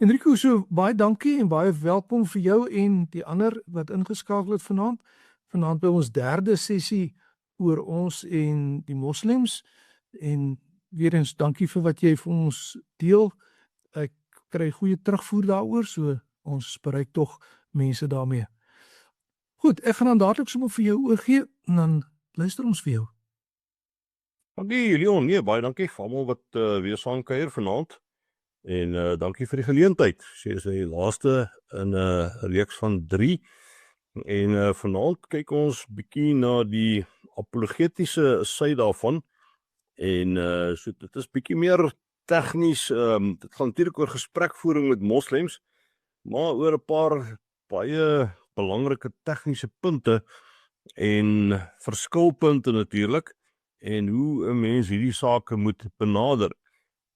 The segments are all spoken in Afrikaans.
Enrico, so baie dankie en baie welkom vir jou en die ander wat ingeskakel het vanaand. Vanaand by ons derde sessie oor ons en die moslems. En weer eens dankie vir wat jy vir ons deel. Ek kry goeie terugvoer daaroor, so ons bereik tog mense daarmee. Goed, ek gaan dan dadelik sommer vir jou oorgee en dan luister ons vir jou. Dankie Leon, nee, baie dankie vir almal wat weer saamkuier vanaand. En dankie vir die geleentheid. Sê dis die laaste in 'n reeks van 3. En vanaand kyk ons bietjie na die apologetiese sy daarvan. En so dit is bietjie meer tegnies, dit gaan natuurlik oor gesprekvoering met moslems, maar oor 'n paar baie belangrike tegniese punte en verskilpunte natuurlik en hoe 'n mens hierdie sake moet benader.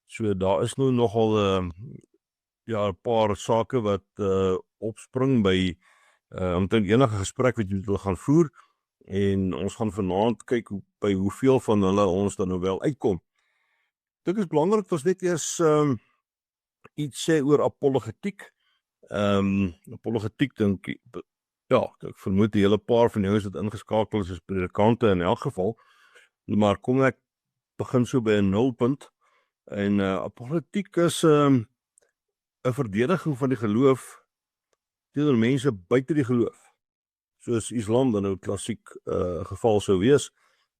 So daar is nou nogal 'n paar sake wat opspring by omtrent enige gesprek wat jy wil gaan voer, en ons gaan vanaand kyk by hoeveel van hulle ons dan nou wel uitkom. Dit is belangrik dat ons net eers iets sê oor apologetiek. Apologetiek dink ek vermoed 'n hele paar van jou wat ingeskakel is predikante in elk geval, maar kom ek begin so by 'n nulpunt. En apologetiek is 'n verdediging van die geloof teenoor mense buite die geloof, soos Islam dan nou klassiek geval sou wees,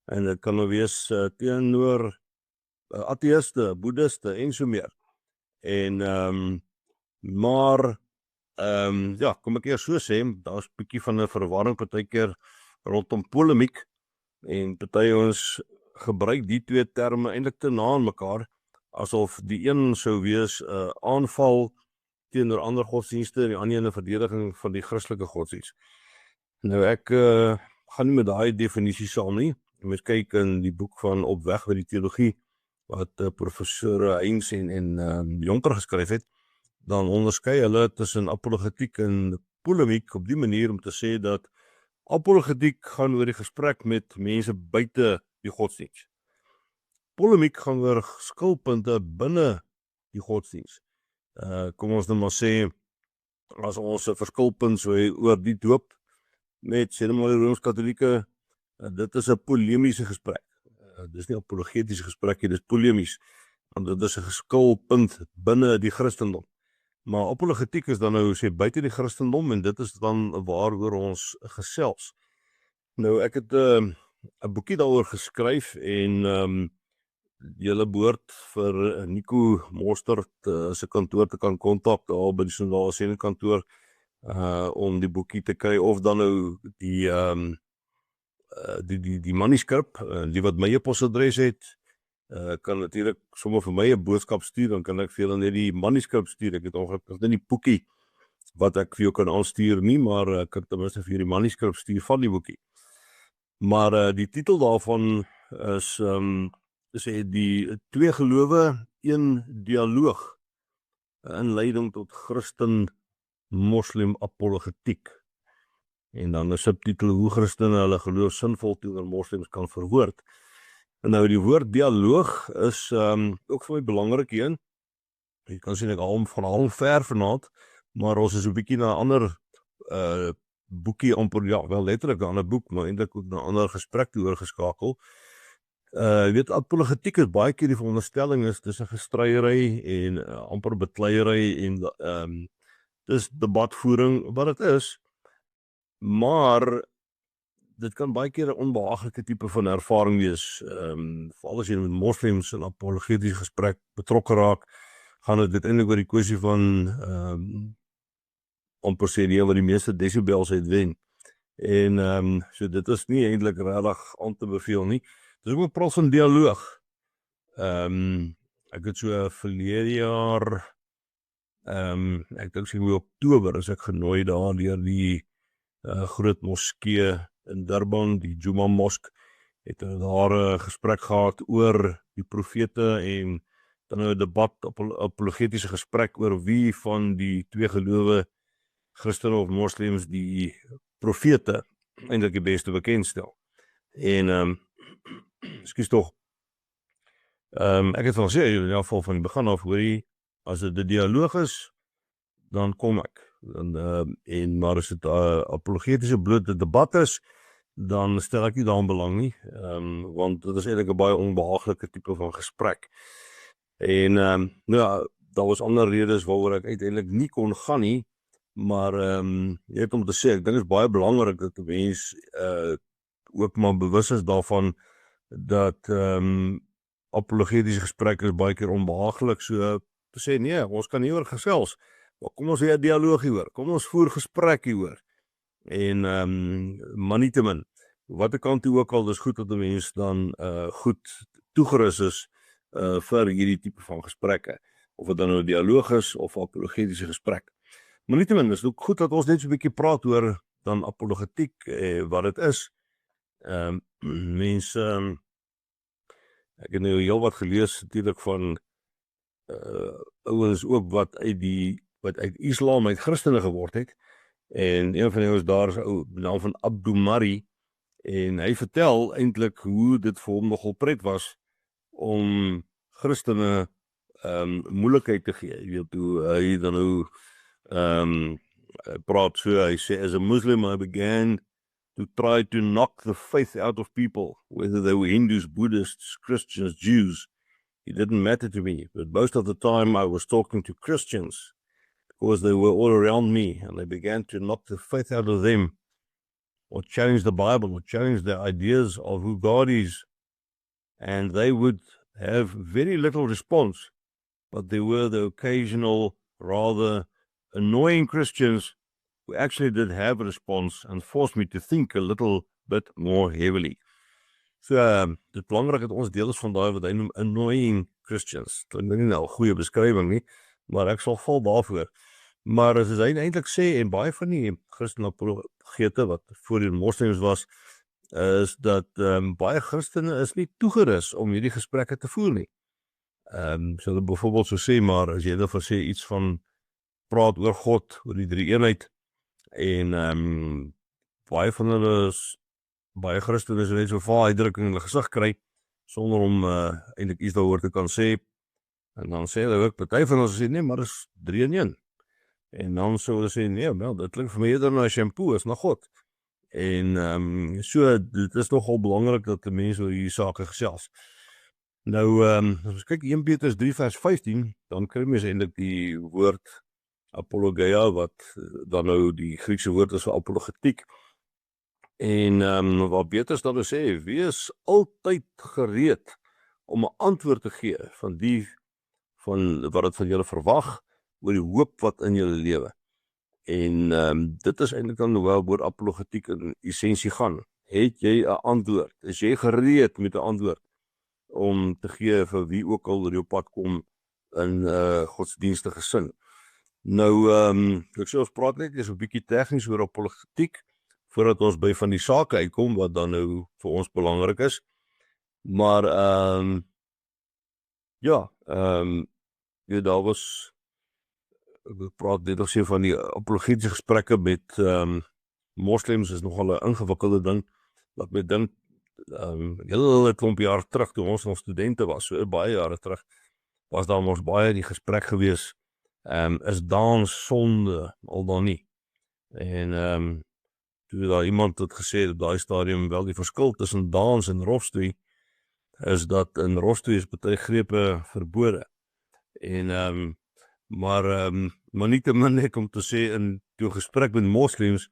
en dit kan nou wees teenoor ateïste, boeddhiste en so meer. En kom ek eers so sê, daar's 'n bietjie van 'n verwarring partykeer rondom polemiek, en party ons gebruik die twee terme eintlik te na aan mekaar, asof die een sou wees 'n aanval teenoor ander godsdienste en die ander 'n verdediging van die Christelike godsdienst. Nou ek gaan nie met daai definisie saam nie. Jy moet kyk in die boek van Op weg met die teologie wat professor Heinz en Jonker geskryf het, dan onderskei hulle tussen apologetiek en polemiek op die manier om te sê dat apologetiek gaan oor die gesprek met mense buite die godsdienst. Polemiek gaan oor skilpunte binne die godsdienst. Kom ons nou maar sê, as ons 'n verskilpunt so oor die doop met sê maar die Rooms-Katolieke, dit is 'n polemiese gesprek. Dis nie 'n apologetiese gesprek nie, dis polemies, want dit is 'n skilpunt binne die Christendom. Maar apologetiek is dan nou sê buite die Christendom, en dit is dan waaroor ons gesels. Nou ek het 'n boekie daaroor geskryf, en julle behoort vir Nico Mostert se kantoor te kan kontak daar by die Sondae Sendingkantoor om die boekie te kry, of dan nou die manuskrip, die wat my e-posadres het, kan natuurlik sommer vir my 'n boodskap stuur, dan kan ek vir julle net die manuskrip stuur. Ek het ongelukkig nie die boekie wat ek vir jou kan aanstuur nie, maar ek kan ten minste vir jou die manuskrip stuur van die boekie. Maar die titel daarvan is sê die twee gelowe, een dialoog, 'n inleiding tot Christen-Moslem apologetiek. En dan 'n subtitel, hoe Christene hulle geloof sinvol teenoor moslems kan verwoord. En nou die woord dialoog is ook vir my belangrik een. Jy kan sien ek haal hom van ver vanaand, maar ons is 'n bietjie na 'n ander boekie amper, wel letterlik 'n ander boek, maar eintlik ook na 'n ander gesprek toe oorgeskakel. Jy weet, apologetiek is baie keer die veronderstelling is, dis 'n gestryery en amper bekleierery en dis debatvoering wat dit is, maar dit kan baie keer 'n onbehaglike tipe van ervaring wees. Veral as jy met moslems in apologetiese gesprek betrokke raak, gaan dit eintlik oor die kwessie van amper sê die wat die meeste decibels uitwen. En so dit is nie eintlik regtig aan te beveel nie. Dis ook 'n praat van dialoog. Ek het so verlede jaar, ek dink so in Oktober is ek genooi daar deur die groot moskee in Durban, die Juma Mosque, het daar 'n gesprek gehad oor die profete, en dan 'n debat, apologetiese gesprek oor wie van die twee gelowe, Christene of moslems, die profete eintlik die beste bekendstel. En ekskuus tog. Ek het al gesê in die geval van die begin af, hoor jy, as dit 'n dialoog is, dan kom ek. Maar as dit apologetiese blote debat is, dan stel ek nie daarin belang nie, want dit is eintlik 'n baie onbehaglike tipe van gesprek. En daar was ander redes waaroor ek uiteindelik nie kon gaan nie, maar jy het om te sê, ek dink dit is baie belangrik dat 'n mens ook maar bewus is daarvan dat apologetiese gesprekke is baie keer onbehaaglik, so te sê nee, ons kan hieroor gesels, maar kom ons hê 'n dialoog hieroor, kom ons voer gesprek hieroor. En maar nietemin, watter kant toe ook al, dis goed dat 'n mens dan goed toegerus is vir hierdie tipe van gesprekke, of dit dan nou 'n dialoog is of apologetiese gesprek. Maar nietemin, is ook goed dat ons net so 'n bietjie praat oor dan apologetiek, wat dit is. Mense, ek het nou heel wat gelees natuurlik van ouens ook wat uit Islam uit Christene geword het. En een van die ouens daar is 'n ou naam van Abdul Mari, en hy vertel eintlik hoe dit vir hom nogal pret was om Christene moeilikheid te gee. Jy weet hoe hy dan nou praat so, hy sê, as a Muslim I began to try to knock the faith out of people, whether they were Hindus, Buddhists, Christians, Jews. It didn't matter to me, but most of the time I was talking to Christians because they were all around me, and they began to knock the faith out of them, or challenge the Bible, or challenge their ideas of who God is, and they would have very little response, but there were the occasional, rather annoying Christians who actually did have a response and forced me to think a little bit more heavily. So, dit is belangrik dat ons deel is van daai wat hy noem annoying Christians. Dit is nie nou 'n goeie beskrywing nie, maar ek sal val daarvoor. Maar as hy eintlik sê, en baie van die Christen apologete wat voor die moslems was, is dat baie Christene is nie toegerus om hierdie gesprekke te voer nie. So dat byvoorbeeld so sê, maar as jy dan sê iets van praat oor God, oor die drie eenheid, en baie van hulle baie Christene is net so vaal uitdrukking in hulle gesig kry, sonder om eintlik iets daaroor te kan sê, en dan sê hulle ook, party van ons sê, nee, maar is 3 in 1. En dan sou hulle sê, nee, wel, dit klink vir my eerder na shampoo as na God. En so, dit is nogal belangrik dat die mense oor hierdie sake gesels. Nou, as ons kyk 1 Petrus 3 vers 15, dan kry mens eintlik die woord apologia, wat dan nou die Griekse woord is vir apologetiek. En wat Petrus dan nou sê, wees altyd gereed om 'n antwoord te gee van wat dit van julle verwag, oor die hoop wat in julle lewe. En dit is eintlik dan wel oor apologetiek in essensie gaan. Het jy 'n antwoord? Is jy gereed met 'n antwoord om te gee vir wie ook al oor jou pad kom in godsdienstige sin? Nou, ek sê ons praat net eers 'n bietjie tegnies oor apologetiek, voordat ons by van die sake uitkom, wat dan nou vir ons belangrik is. Maar, daar was, ek praat net nog sê van die apologetiese gesprekke met moslems is nogal 'n ingewikkelde ding, wat my dink, hele klomp jaar terug, toe ons nog studente was, so baie jare terug, was daar ons baie die gesprek gewees, is dans sonde, al dan nie. En toe daar iemand het gesê, op daai stadium, wel die verskil tussen dans en rofstoei, is dat in rofstoei is party grepe verbode. Maar nietemin net om te sê, in toe gesprek met moslems,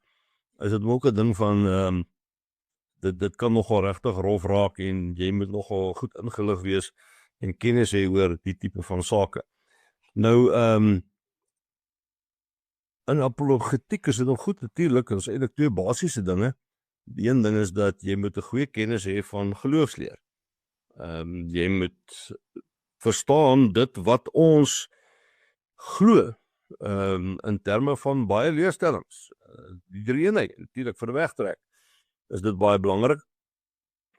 is dit ook 'n ding van, dit kan nogal regtig rof raak, en jy moet nogal goed ingelig wees, en kennis hê oor die tipe van sake. Nou, in apologetiek is dit nog goed natuurlik, en is eintlik 2 basiese dinge. Die een ding is dat jy moet 'n goeie kennis hê van geloofsleer. Jy moet verstaan dit wat ons glo, in terme van baie leerstellings. Die drie eenheid, natuurlik vir wegtrek, is dit baie belangrik.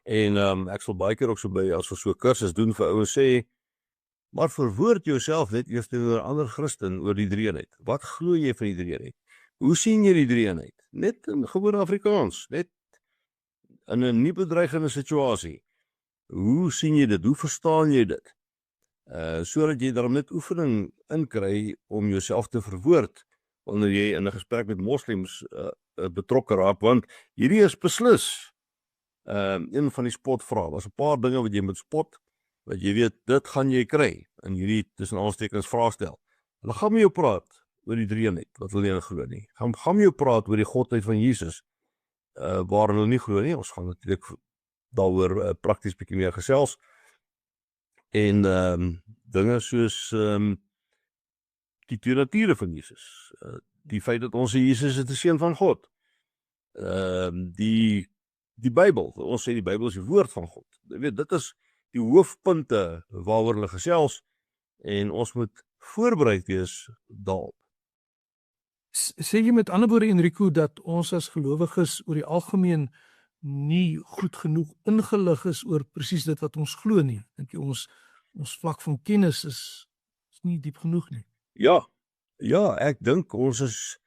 En ek sal baie keer ook so by, as ons so 'n kursus doen vir ouens sê, maar verwoord jouself net eers teenoor 'n ander Christen oor die drie eenheid. Wat glo jy van die drie eenheid? Hoe sien jy die drie eenheid? Net in gewone Afrikaans, net in 'n nie bedreigende situasie. Hoe sien jy dit? Hoe verstaan jy dit? sodat jy daarom net oefening inkry om jouself te verwoord wanneer jy in 'n gesprek met moslems betrokke raak, want hierdie is beslis een van die spotvrae. Daar's 'n paar dinge wat jy moet spot, wat jy weet, dit gaan jy kry in hierdie tussen aanstekens vraagstel. Hulle gaan met jou praat oor die drie-eenheid, wat hulle nie glo nie. Gaan met jou praat oor die godheid van Jesus, waar hulle nie glo nie. Ons gaan natuurlik daaroor prakties bietjie meer gesels. En dinge soos die twee nature van Jesus, die feit dat ons sê Jesus is die seun van God, die Bybel, ons sê die Bybel is die woord van God. Jy weet, dit is die hoofpunte waaroor hulle gesels, en ons moet voorbereid wees daarop. Sê jy met ander woorde, Enrico, dat ons as gelowiges oor die algemeen nie goed genoeg ingelig is oor presies dit wat ons glo nie? Dink jy ons vlak van kennis is nie diep genoeg nie? Ja, ek dink ons is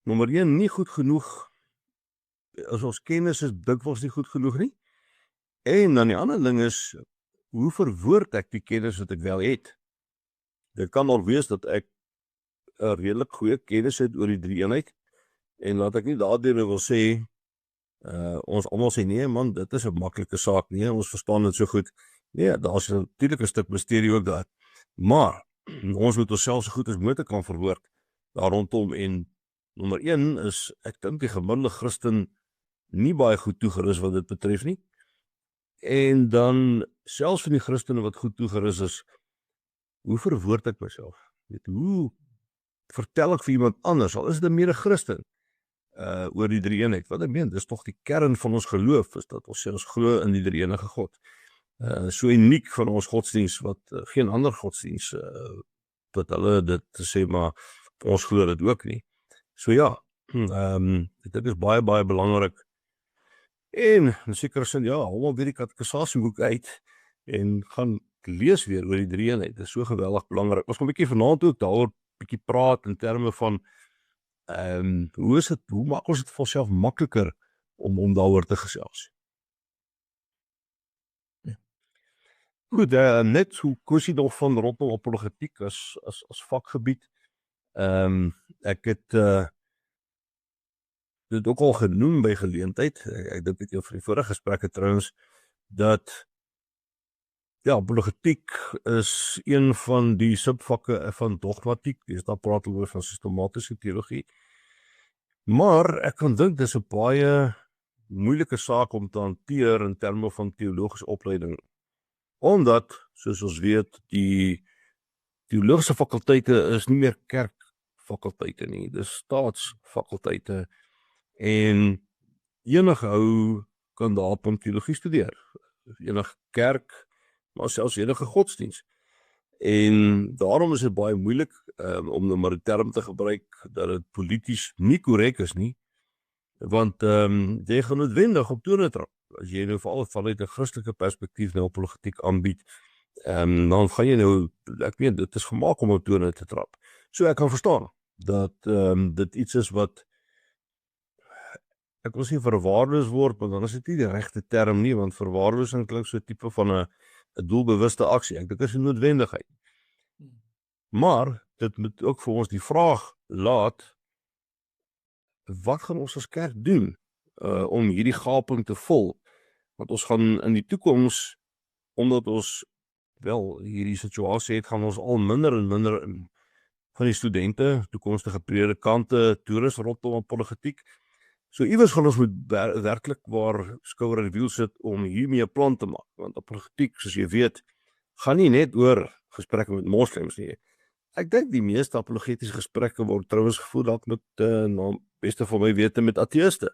nommer 1 nie goed genoeg. As ons kennis is dikwels nie goed genoeg nie. En dan die ander ding is, hoe verwoord ek die kennis wat ek wel het? Dit kan al wees dat ek 'n redelik goeie kennis het oor die drie-eenheid, en laat ek nie daardeur wil sê, ons almal sê nee man, dit is 'n maklike saak, nee, ons verstaan dit so goed. Nee, daar's natuurlik 'n stuk misterie ook daar. Maar ons moet onsself so goed as moontlik kan verwoord daar rondom, en nommer 1 is, ek dink die gemiddelde Christen nie baie goed toegerus wat dit betref nie. En dan, selfs van die Christene wat goed toegerus is, hoe verwoord ek myself? Hoe vertel ek vir iemand anders, al is dit 'n mede-Christen, oor die drie-eenheid? Want ek meen, dis tog die kern van ons geloof, is dat ons sê ons glo in die drie-enige God. So uniek van ons godsdiens, wat geen ander godsdiens, wat hulle dit sê, maar ons glo dit ook nie. So ja, dit is baie, baie belangrik. En in sekere sin, ja, hom al weer die katekisasieboek uit en gaan lees weer oor die drie-eenheid. Dit is so geweldig belangrik. Ons gaan 'n bietjie vanaand ook daaroor bietjie praat in terme van hoe maak ons dit vir onsself makliker om daaroor te gesels. Ja. Goed, net hoe kwessie nog van rondom apologetiek as vakgebied. Ek het dit ook al genoem by geleentheid. Ek dink dit jou vir die vorige gesprekke trouens, dat ja, apologetiek is een van die subvakke van dogmatiek. Dis daar praat oor van sistematiese teologie. Maar ek kan dink dis 'n baie moeilike saak om te hanteer in terme van teologiese opleiding. Omdat, soos ons weet, die teologiese fakulteite is nie meer kerkfakulteite nie, dis staatsfakulteite, en enige ou kan daarop teologie studeer. Enige kerk, maar selfs enige godsdiens. En daarom is dit baie moeilik om nou maar die term te gebruik dat dit polities nie korrek is nie, want jy gaan noodwendig op tone trap. As jy nou veral vanuit 'n Christelike perspektief nou apologetiek aanbied, dan gaan jy nou, ek weet, dit is gemaak om op tone te trap. So ek kan verstaan dat dit iets is wat ek wil sê verwaarloos word, maar dan is dit nie die regte term nie, want verwaarloosing klink so 'n tipe van 'n doelbewuste aksie. Ek dink dit is 'n noodwendigheid. Maar dit moet ook vir ons die vraag laat, wat gaan ons as kerk doen om hierdie gaping te vul? Want ons gaan in die toekoms, omdat ons wel hierdie situasie het, gaan ons al minder en minder van die studente, toekomstige predikante, toerus rondom apologetiek. So iewers gaan ons moet werklik waar skouer aan die wiel sit om hiermee 'n plan te maak, want apologetiek, soos jy weet, gaan nie net oor gesprekke met moslems nie. Ek dink die meeste apologetiese gesprekke word trouens gevoer dalk met beste van my wete met ateëste,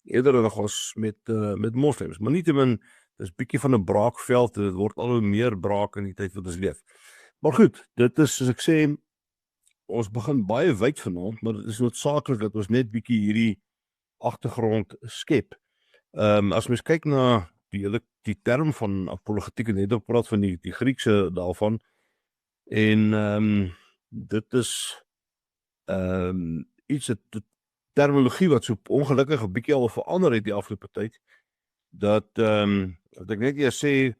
eerder nog as met moslems, maar nietemin, dis bietjie van 'n braakveld, dit word al hoe meer braak in die tyd wat ons leef. Maar goed, dit is, soos ek sê, ons begin baie wyd vanaand, maar dit is noodsaaklik dat ons net bietjie hierdie agtergrond skep. As mens kyk na die term van apologetiek, en net op praat van die Griekse daarvan, en dit is iets, 'n terminologie wat so ongelukkig 'n bietjie al verander het die afgelope tyd, dat ek net eers sê,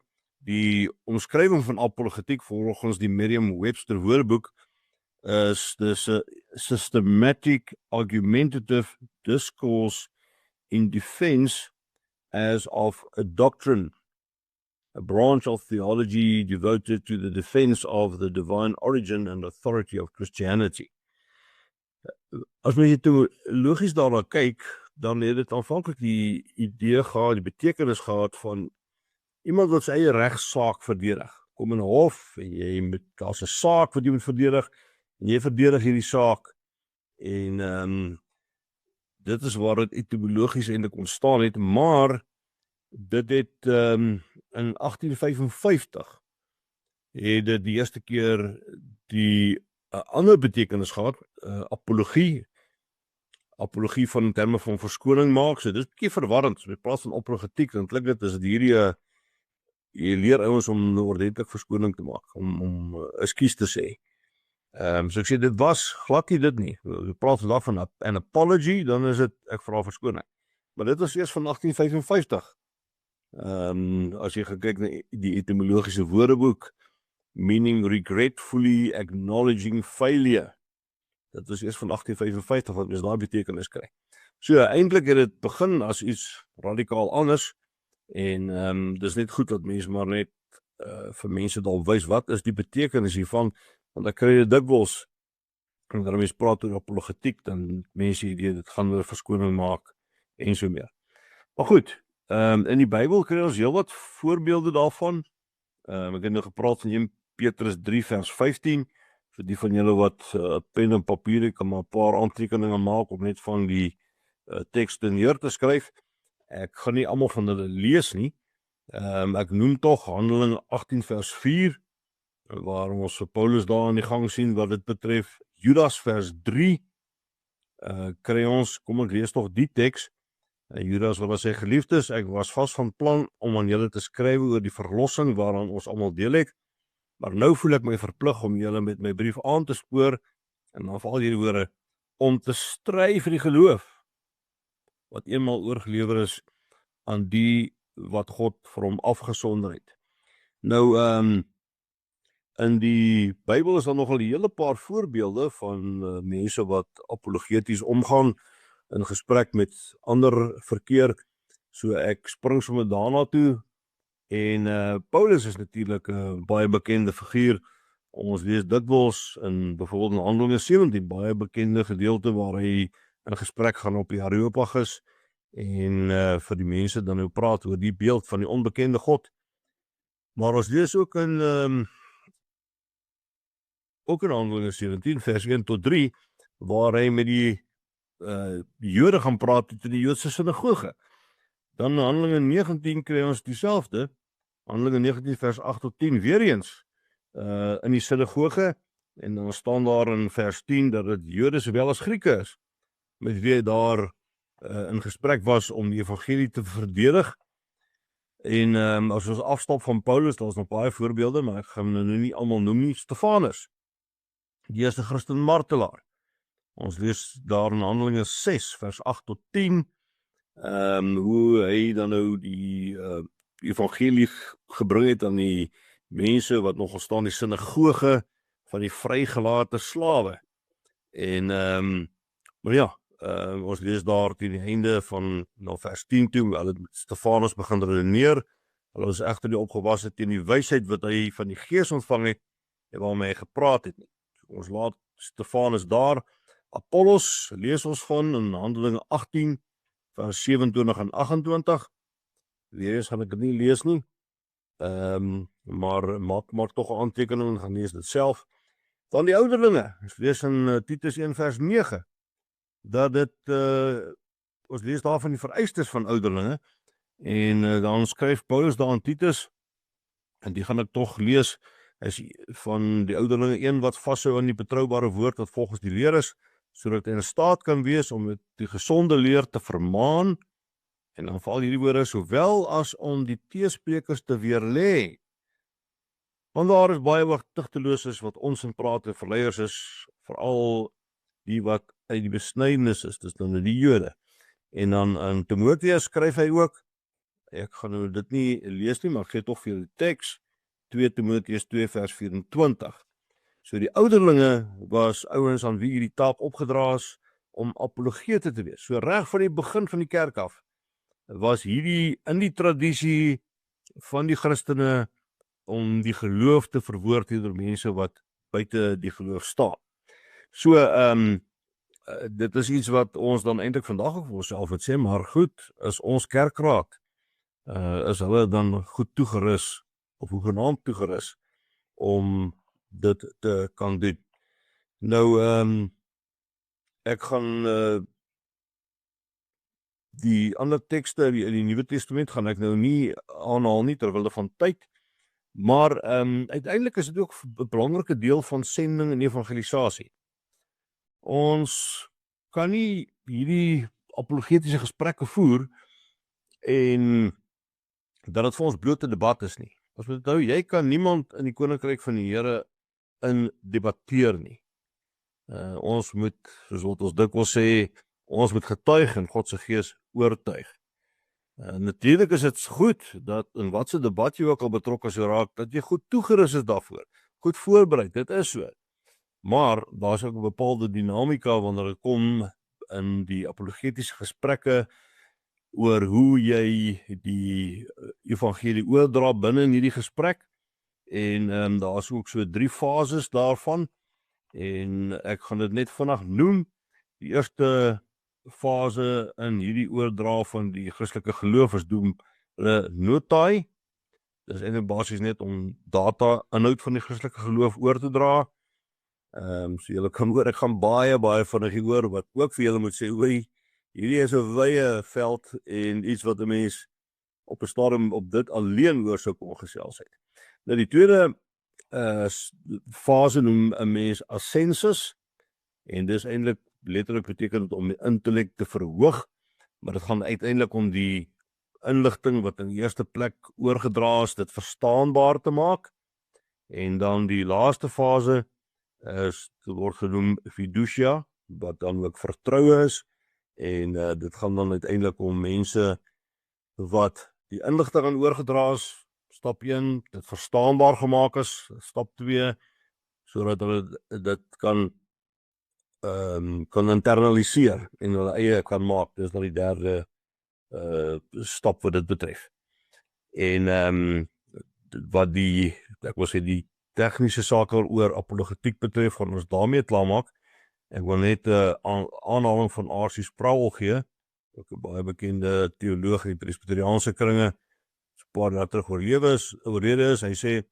Die omskrywing van apologetiek volgens die Merriam-Webster woordeboek is dis 'n systematic argumentative discourse in defense as of a doctrine, a branch of theology devoted to the defense of the divine origin and authority of Christianity. As mens teologies daarna kyk, dan het dit aanvanklik die idee gehad, die betekenis gehad van iemand wat sy eie regsaak verdedig. Kom in 'n hof en daar's 'n saak wat jy moet verdedig en jy verdedig hierdie saak en dit is waar dit etymologies eintlik ontstaan het, maar dit het in 1855 het dit die eerste keer die ander betekenis gehad, apologie van in terme van verskoning maak, so dit is 'n bietjie verwarrend, so in plaas van apologetiek, dan klink dit as dit hierdie jy leer ouens om ordentlik verskoning te maak, om ekskuus te sê. So ek sê, dit was glad nie dit nie. We praat vandag van an apology, dan is dit, ek vra verskoning. Maar dit was eers van 1855. As jy kyk na die etymologiese woordeboek, meaning regretfully acknowledging failure. Dit was eers van 1855 wat mens daai betekenis kry. So, eintlik het dit begin as iets radikaal anders, en dis net goed dat mense maar net vir mense dalk wys wat is die betekenis hiervan, want ek kry dit dikwels, en wanneer mense praat oor apologetiek, dan mense idee, dit gaan oor verskoning maak, en so meer. Maar goed, in die Bybel kry ons heel wat voorbeelde daarvan. Ek het nou gepraat van 1 Petrus 3 vers 15, vir die van julle wat pen en papier, ek kan maar 'n paar aantekeninge maak om net van die tekste neer te skryf. Ek gaan nie almal van hulle lees nie. Ek noem tog Handelinge 18 vers 4, waar ons vir Paulus daar aan die gang sien wat dit betref. Judas vers 3, kry ons, kom ek lees tog die teks. Judas wat sy geliefdes, ek was vas van plan om aan julle te skryf oor die verlossing waaraan ons almal deel het, maar nou voel ek my verplig om julle met my brief aan te spoor, en dan val hierdie woorde, om te stry vir die geloof, wat eenmaal oorgelewer is aan die wat God vir hom afgesonder het. Nou, in die Bybel is daar nogal 'n hele paar voorbeelde van mense wat apologeties omgaan in gesprek met ander verkeer. So ek spring sommer daarna toe. En Paulus is natuurlik 'n baie bekende figuur. Ons lees dikwels in byvoorbeeld in Handelinge 17 baie bekende gedeelte waar hy in gesprek gaan op die Areopagus en vir die mense dan nou praat oor die beeld van die onbekende God. Maar ons lees ook in Handelinge 17 vers 1 tot 3 waar hy met die Jode gaan praat in die Joodse sinagoge. Dan in Handelinge 19 kry ons dieselfde, Handelinge 19 vers 8 tot 10 weer eens in die sinagoge, en dan staan daar in vers 10 dat dit Jode sowel as Grieke is, met wie hy daar in gesprek was om die evangelie te verdedig. En as ons afstap van Paulus, daar is nog baie voorbeelde, maar ek gaan nou nie almal noem nie. Stefanus, die eerste Christen martelaar. Ons lees daar in Handelinge 6 vers 8 tot 10, hoe hy dan nou die evangelie gebring het aan die mense wat nogal staan die sinagoge van die vrygelate slawe. En maar ja, ons lees daar teen die einde van vers 10 toe, hulle met Stefanus begin redeneer. Hulle was egter nie opgewasse teen die wysheid wat hy van die Gees ontvang het en waarmee hy gepraat het nie. So, ons laat Stefanus daar. Apollos lees ons van in Handelinge 18 vers 27 en 28. Weereens gaan ek dit nie lees nie. Maar maak tog 'n aantekening en gaan lees dit self. Dan die ouderlinge. Ons lees in Titus 1 vers 9 dat dit ons lees daar van die vereistes van ouderlinge en dan skryf Paulus daar aan Titus, en die gaan ek tog lees, is van die ouderlinge een wat vashou aan die betroubare woord wat volgens die leer is, sodat hy in staat kan wees om met die gesonde leer te vermaan, en dan val hierdie woorde, sowel as om die teesprekers te weerlê. Want daar is baie wat tigteloses wat ons in praat en verleiers is, veral die wat uit die besnydenis is, dis dan die Jode. En dan in Timoteus skryf hy ook, ek gaan nou dit nie lees nie, maar ek gee tog vir julle die teks, 2 Timoteus 2 vers 24. So die ouderlinge was ouens aan wie hierdie taak opgedra is om apologete te wees. So reg van die begin van die kerk af was hierdie in die tradisie van die Christene om die geloof te verwoord teenoor mense wat buite die geloof staan. So dit is iets wat ons dan eintlik vandag ook vir onsself moet sê, maar goed, is ons kerkraad is hulle dan goed toegerus of hoegenaamd toegerus om dit te kan doen. Nou ek gaan die ander tekste in die Nuwe Testament gaan ek nou nie aanhaal nie terwyl van tyd, maar uiteindelik is dit ook 'n belangrike deel van sending en evangelisasie. Ons kan nie hierdie apologetiese gesprekke voer en dat dit vir ons blote debat is nie. Ons moet onthou, jy kan niemand in die koninkryk van die Here in debatteer nie. Ons moet, soos wat ons dikwels sê, ons moet getuig en God se gees oortuig. Natuurlik is dit goed dat in watse debat jy ook al betrokke sou raak, dat jy goed toegerus is daarvoor, goed voorberei, dit is so. Maar daar is ook 'n bepaalde dinamika wanneer dit kom in die apologetiese gesprekke oor hoe jy die evangelie oordra binne in hierdie gesprek. En daar is ook so 3 fases daarvan. En ek gaan dit net vinnig noem. Die eerste fase in hierdie oordra van die Christelike geloof is doen hulle notae. Dit is eintlik basies net om data inhoud van die Christelike geloof oor te dra. So julle kan hoor, ek gaan baie vinnig hoor wat ook vir julle moet sê, hoor, hierdie is 'n wye veld en iets wat 'n mens op 'n stadium op dit alleen oor sou kon gesels het. Nou die tweede fase noem 'n mens assensus, en dis eintlik letterlik beteken dit om die intellek te verhoog, maar dit gaan uiteindelik om die inligting wat in die eerste plek oorgedra is, dit verstaanbaar te maak. En dan die laaste fase word genoem fiducia, wat dan ook vertroue is, en dit gaan dan uiteindelik om mense wat die inligting aan oorgedra is, stap 1, dit verstaanbaar gemaak is, stap 2, sodat hulle dit kan internaliseer en hulle eie kan maak. Dis dan die derde stap wat dit betref. En wat ek wil sê die tegniese sake oor apologetiek betref, gaan ons daarmee klaarmaak. Ek wil net 'n aanhaling van R.C. Sproul gee, ook 'n baie bekende teoloog in Presbyteriaanse kringe, 'n paar jaar terug oorlede is. Hy sê,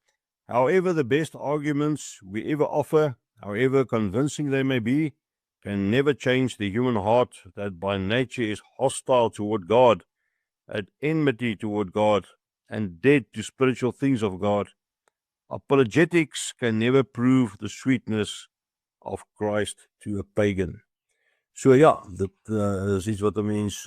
"However the best arguments we ever offer, however convincing they may be, can never change the human heart that by nature is hostile toward God, at enmity toward God, and dead to spiritual things of God. Apologetics can never prove the sweetness of Christ to a pagan." So ja, dit is iets wat 'n mens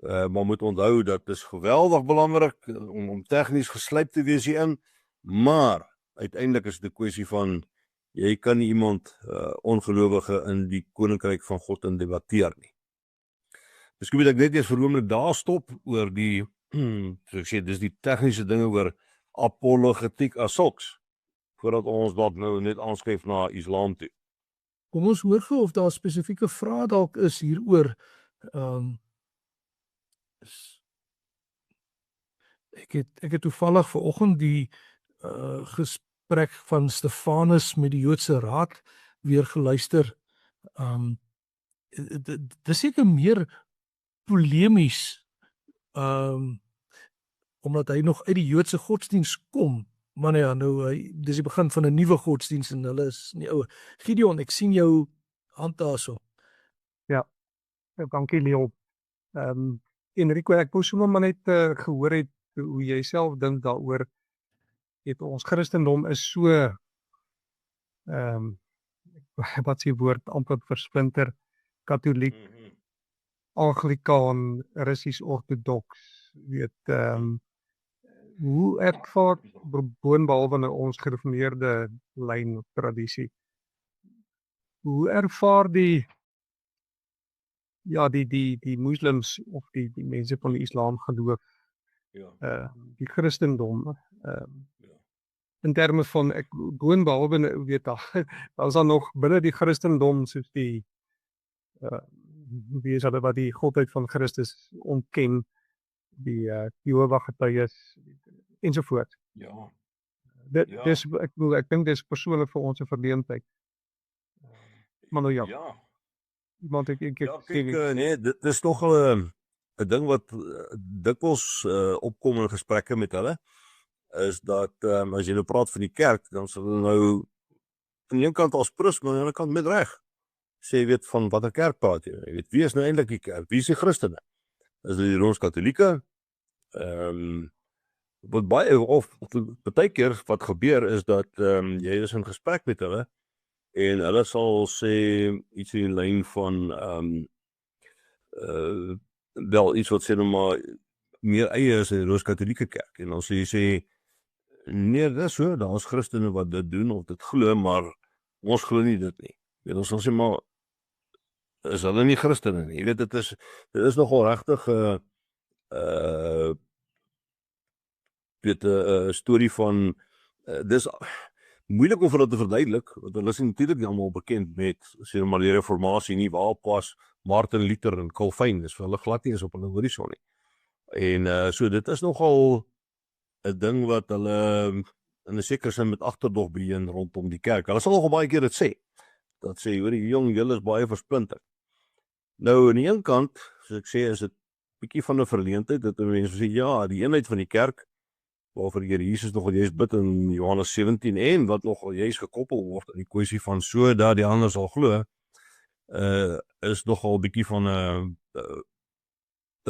maar moet onthou, dat is geweldig belangrik om tegnies geslyp te wees hierin, maar uiteindelik is dit 'n kwessie van jy kan nie iemand ongelowige in die koninkryk van God in debatteer nie. Miskien moet ek net eers vir 'n oomblik daar stop oor die so ek sê, dis die tegniese dinge oor apologetiek as sulks, voordat ons dalk nou net aanskuif na Islam toe. Kom ons hoor gou of daar spesifieke vrae dalk is hieroor. Ek het toevallig vanoggend die gesprek van Stefanus met die Joodse Raad weer geluister. Dis seker meer polemies, omdat hy nog uit die Joodse godsdiens kom. Maar nou ja, dis die begin van 'n nuwe godsdiens en hulle is nie ouer. Gideon, ek sien jou hand daarso. Ja, dankie Leon. Enrico, ek wou sommer maar net gehoor het hoe jy self dink daaroor. Ons Christendom is so wat se woord amper versplinter, Katoliek, Anglikaan, Russies Orthodoks, hoe ervaar boonbehalwe nou ons gereformeerde lyn of tradisie, hoe ervaar die moslems of die mense van die Islam geloof Ja. Die Christendom. Ja. In terme van ek boonbehalwe weet daar is dan nog binne die Christendom soos die wie is hulle wat die godheid van Christus ontken, die Jehova getuies ensovoort. Ja. Dit dis ek dink dis persoonlik vir ons 'n verleentheid. Maar nou ja, Ja. want ek Ja, kyk, nee, dit is nogal 'n ding wat dikwels opkom in gesprekke met hulle, is dat as jy nou praat van die kerk, dan sal hulle nou aan die een kant as prus, maar aan die ander kant met reg sê, jy weet, van watter kerk praat jy? Jy weet, wie is nou eintlik die kerk? Wie is die Christene? Is dit die Rooms-Katolieke? Wat baie of baie keer wat gebeur is dat jy is in gesprek met hulle en hulle sal sê iets in die lyn van wel iets wat sê nou maar meer eie is in die Rooms-Katolieke kerk, en dan sê jy sê nee, dis so, daar is Christene wat dit doen of dit glo, maar ons glo nie dit nie. Weet, ons sal sê, maar is hulle nie Christene nie? Jy weet, dit is nogal regtig weet 'n storie van dis moeilik om vir hulle te verduidelik, want hulle is natuurlik nie almal bekend met sê maar die reformatie nie, waar pas Martin Luther en Calvin is vir hulle glad nie is op hulle horison nie. En so dit is nogal 'n ding wat hulle in 'n sekere sin met agterdog beheen rondom die kerk. Hulle sal nogal baie keer dit sê. Dat sê, hoor, die jong, julle is baie versplinterd. Nou, aan die een kant, soos ek sê, is dit bietjie van 'n verleentheid, dat mense sê, ja, die eenheid van die kerk, waarvoor Here Jesus nogal juist bid in Johannes 17, en wat nogal juist gekoppel word aan die kwessie van sodat die ander sal glo, is nogal bietjie van 'n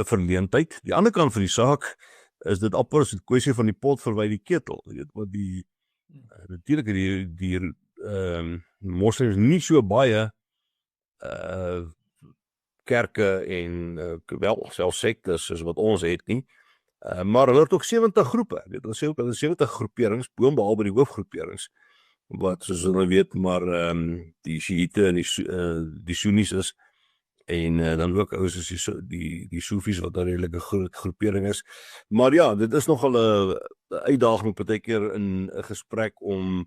verleentheid. Die ander kant van die saak is dit amper 'n kwessie van die pot verwy die ketel. Jy weet wat natuurlik die moslems nie so baie kerke en wel selfs sektes soos wat ons het nie. Maar hulle het ook 70 groepe. Weet, hulle sê ook hulle 70 groeperings, boonbehalwe die hoofgroeperings wat soos hulle weet, maar die Shiite en die Sunnis is, en dan ook ouens soos die Soefies wat 'n redelike groepering is. Maar ja, dit is nogal 'n uitdaging partykeer in 'n gesprek om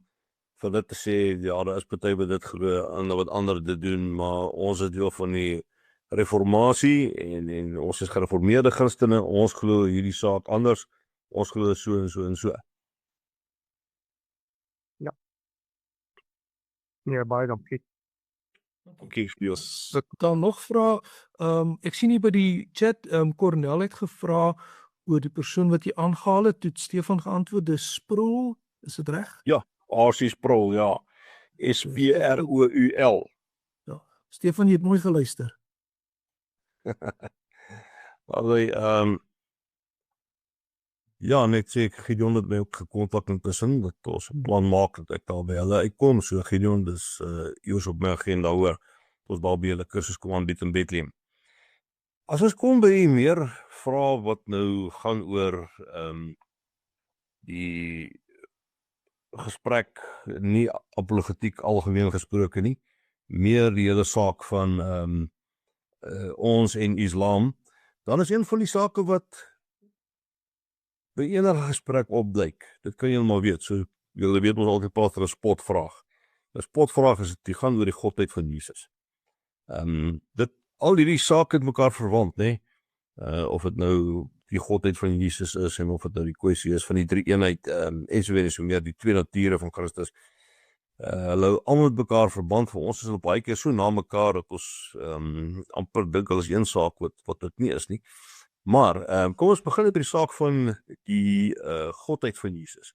vir dit te sê, ja, daar is party wat dit glo en wat ander dit doen, maar ons is deel van die reformatie en ons is gereformeerde Christene, ons glo hierdie saak anders, ons glo so en so en so. Ja. Nee, baie dankie. Okay, Spios. Ek dan nog vra, ek sien hier by die chat, Cornel het gevra oor die persoon wat jy aangehaal het, toe Stefan geantwoord, dis Sproul, is dit reg? Ja, Arsie Sproul, ja. Sproul. Ja, Stefan, jy het mooi geluister. Alhoewel, ja, net sê ek Gideon het my ook gekontak intussen, dat ons 'n plan maak dat ek daar by hulle uitkom, so Gideon, dis eers op my agenda hoor, ons daar by hulle kursus kom aanbied in Bethlehem. As ons kom by meer vrae wat nou gaan oor die gesprek, nie apologetiek algemeen gesproke nie, meer die hele saak van ons en Islam, dan is een van die sake wat by enige gesprek opblyk. Dit kan jy maar weet, so julle weet ons altyd praat van 'n spotvraag. 'n Spotvraag is dit gaan oor die godheid van Jesus. Al hierdie sake het mekaar verwant, nê? Of dit nou die godheid van Jesus is en of dit nou die kwessie is van die drie eenheid, ensovoorts, so meer die twee nature van Christus. Hulle almal met mekaar verband, vir ons is hulle baie keer so na mekaar dat ons amper dink hulle is een saak wat dit nie is nie. Maar kom ons begin met die saak van die godheid van Jesus.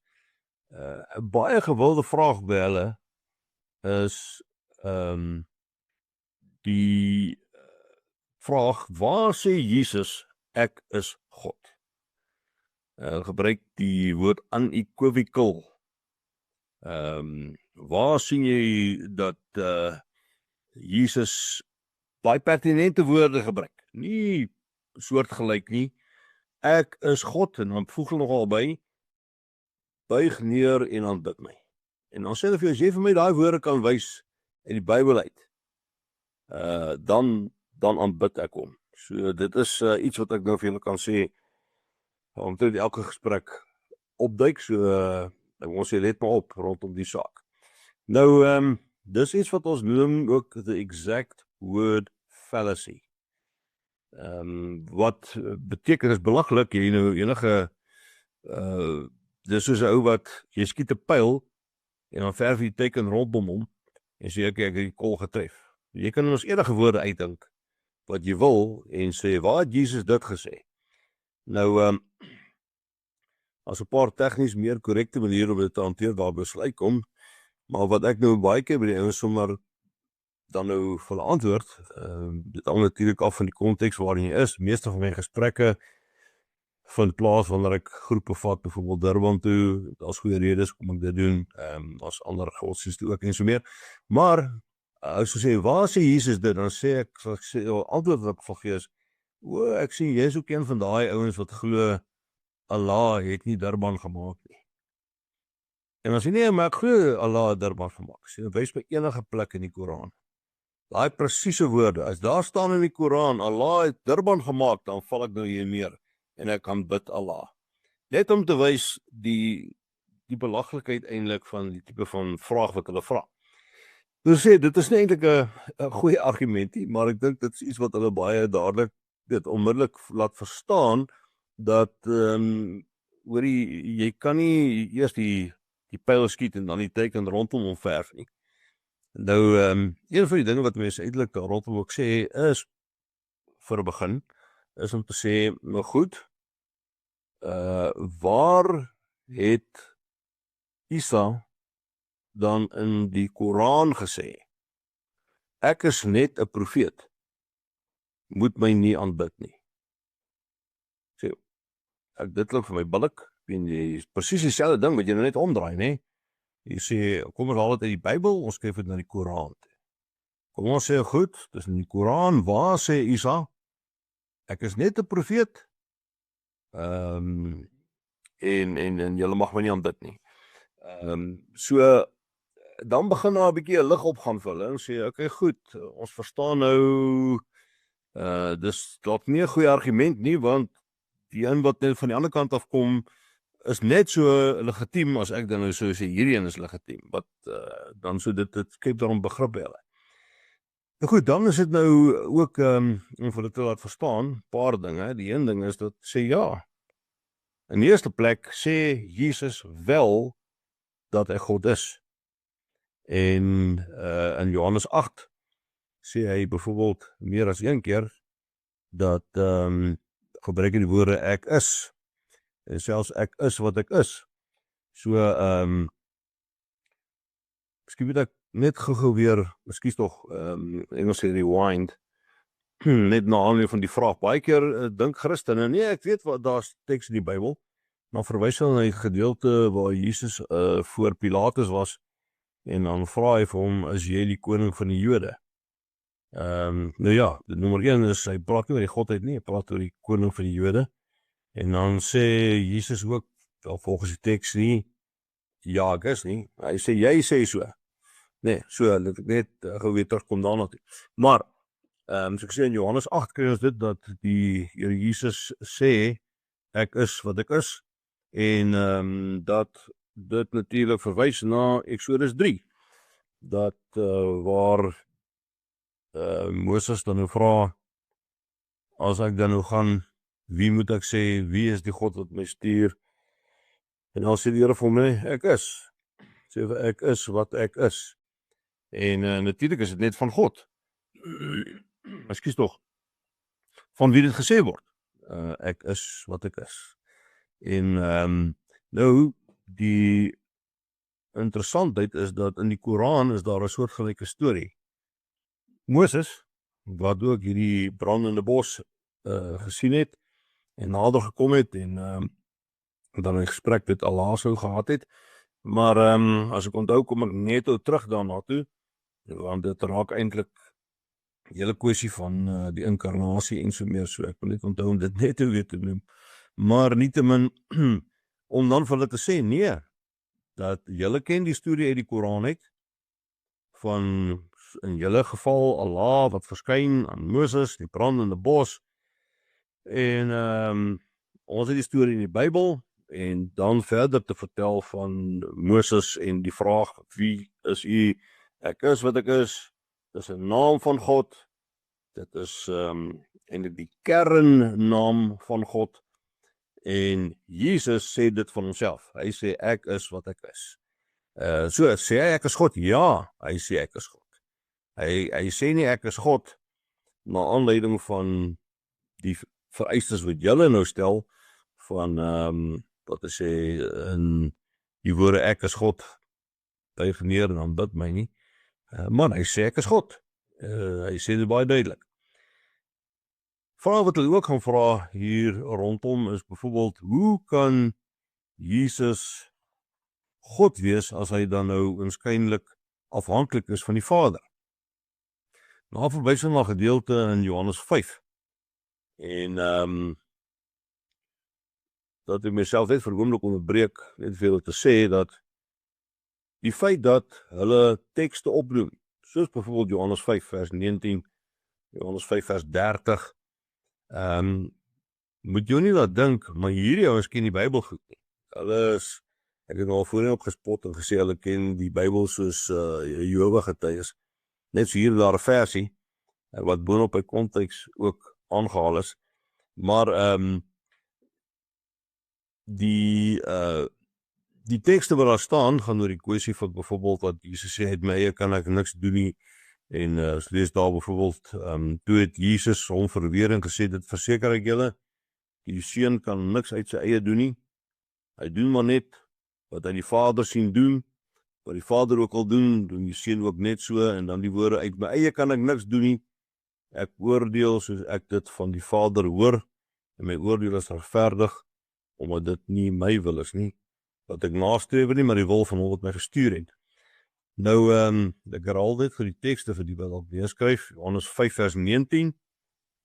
'n baie gewilde vraag by hulle is die vraag, waar sê Jesus ek is God? Gebruik die woord unequivocal. Waar sien jy dat Jesus baie pertinente woorde gebruik? Nie soortgelyk nie. Ek is God, en dan voeg hulle nogal by, buig neer en aanbid my. En dan sê hulle vir jou, as jy vir my daai woorde kan wys in die Bybel uit, dan aanbid ek hom. So dit is iets wat ek nou vir julle kan sê, omtrent elke gesprek opduik, so ons sê let maar op rondom die saak. Nou, dis iets wat ons noem ook the exact word fallacy. Wat beteken is belaglik, jy nou enige dis soos 'n ou wat jy skiet 'n pyl en dan verf jy teken rondom hom en sê ek het die kol getref. Jy kan ons enige woorde uitdink wat jy wil en sê waar het Jesus dit gesê? Nou as 'n paar tegnies meer korrekte maniere om dit te hanteer waar besluit kom, maar wat ek nou baie keer by die ouens sommer dan nou vir hulle antwoord, dit hang natuurlik af van die konteks waarin jy is. Meeste van my gesprekke vind plaas wanneer ek groepe vat, byvoorbeeld Durban toe, daar's goeie redes kom ek dit doen, daar's ander godsdienste ook en so meer. Maar as jy sê, waar sê Jesus dit? Dan sê ek antwoord wat ek vir gee is, ek sien jy is ook een van daai ouens wat glo Allah het nie Durban gemaak nie. En as jy nee, maar ek glo Allah het Durban gemaak. Sê, wys my enige plek in die Koran. Daai presiese woorde, as daar staan in die Koran, Allah het Durban gemaak, dan val ek nou hier meer en ek kan bid Allah. Net om te wys die belaglikheid eintlik van die tipe van vraag wat hulle vra. Dus sê, dit is nie eintlik 'n goeie argument nie, maar ek dink dit is iets wat hulle baie dadelik dit onmiddellik laat verstaan dat jy kan nie eers die pyl skiet en dan die teken rondom hom verf nie. Nou, een van die dinge wat mense eintlik rondom ook sê is, vir 'n begin, is om te sê, nou goed, waar het Isa dan in die Koran gesê, ek is net 'n profeet, moet my nie aanbid nie. Sê, dit klink vir my billik, en jy is presies dieselfde ding wat jy nou net omdraai, né? Jy sê, kom ons haal dit uit die Bybel, ons skryf dit na die Koran. Kom ons sê, goed, dis in die Koran, waar sê Isa, ek is net 'n profeet, en julle mag my nie aanbid nie. So, dan begin daar 'n bietjie 'n lig opgaan vir hulle, en sê, okay, goed, ons verstaan nou, dis dalk nie 'n goeie argument nie, want die een wat net van die ander kant af kom, is net so legitiem as ek dan nou so sê, hierdie een is legitiem, wat dan so dit skep daarom begrip by hulle. Nou goed, dan is dit nou ook, om vir hulle te laat verstaan, paar dinge. Die een ding is dat sê ja, in die eerste plek sê Jesus wel dat hy God is. En in Johannes 8 sê hy byvoorbeeld meer as een keer dat gebruik hy die woorde ek is, en selfs ek is wat ek is. So, miskien moet ek net gou weer, miskien tog, Engels sê rewind, net na aanleiding van die vraag, baie keer dink Christene, nee, ek weet wat, daar's teks in die Bybel, dan verwys hulle na die gedeelte waar Jesus voor Pilatus was, en dan vra hy vir hom, is jy die koning van die Jode? Nou ja, nommer 1 is, hy praat nie oor die godheid nie, hy praat oor die koning van die Jode, en dan sê Jesus ook, wel volgens die teks nie, ja, ek is nie, hy sê, jy sê so, nee, so, dat ek net gou weer terugkom daarna toe, maar, so ek sê in Johannes 8 kry ons dit, dat die Here Jesus sê, ek is wat ek is, en dat dit natuurlik verwys na Exodus 3, dat waar Moses dan nou vra, as ek dan nou gaan, wie moet ek sê, wie is die God wat my stuur, en dan sê die Here vir hom, nee, ek is, sê ek is wat ek is, en natuurlijk is dit net van God, ekskuus tog, van wie dit gesê word, ek is wat ek is, en nou, die interessantheid is dat in die Koran is daar 'n soortgelyke storie. Moses, wat ook hierdie brandende bos gesien het, en nader gekom het, en dan 'n gesprek met Allah sou gehad het, maar as ek onthou, kom ek net terug daarna toe, want dit raak eintlik die hele kwessie van die inkarnasie en so meer, so ek wil net onthou om dit net weer te noem, maar nietemin, om dan vir hulle te sê, nee, dat julle ken die storie uit die Koran uit, van in julle geval Allah wat verskyn aan Moses, die brandende bos, en ons het die storie in die Bybel, en dan verder te vertel van Moses en die vraag, wie is u? Ek is wat ek is, dis 'n naam van God, dit is eintlik die kernnaam van God, en Jesus sê dit van homself, hy sê ek is wat ek is. So sê hy ek is God? Ja, hy sê ek is God. Hy sê nie ek is God, na aanleiding van die vereistes wat julle nou stel, van wat hy sê in die woorde ek is God, buig neer en aanbid my nie, maar hy sê ek is God, hy sê dit baie duidelik. Vraag wat hulle ook gaan vra hier rondom is byvoorbeeld, hoe kan Jesus God wees as hy dan nou waarskynlik afhanklik is van die Vader? Nou verwys na gedeelte in Johannes 5. En dat ek myself net vir 'n oomblik onderbreek, net vir julle te sê dat die feit dat hulle tekste opnoem, soos byvoorbeeld Johannes 5 vers 19, Johannes 5 vers 30, moet jy nie laat dink, maar hierdie ouens ken die Bybel goed nie. Hulle is, ek het al voorheen opgespot en gesê, hulle ken die Bybel soos Jehovah getuies, net so hier daar 'n versie, wat boonop by konteks ook aangehaal is, maar die tekste wat daar staan, gaan oor die kwessie van byvoorbeeld wat Jesus sê, het my eie kan ek niks doen nie, en lees daar byvoorbeeld, toe het Jesus hom verweer en gesê, dit verseker ek julle, die seun kan niks uit sy eie doen nie, hy doen maar net wat hy die Vader sien doen, wat die Vader ook al doen die seun ook net so, en dan die woorde, uit my eie kan ek niks doen nie, ek oordeel soos ek dit van die Vader hoor, en my oordeel is regverdig, omdat dit nie my wil is nie, wat ek nastreef nie, maar die wil van hom wat my gestuur het. Nou, ek herhaal dit vir die tekste vir die wat ek neerskryf, Johannes 5 vers 19,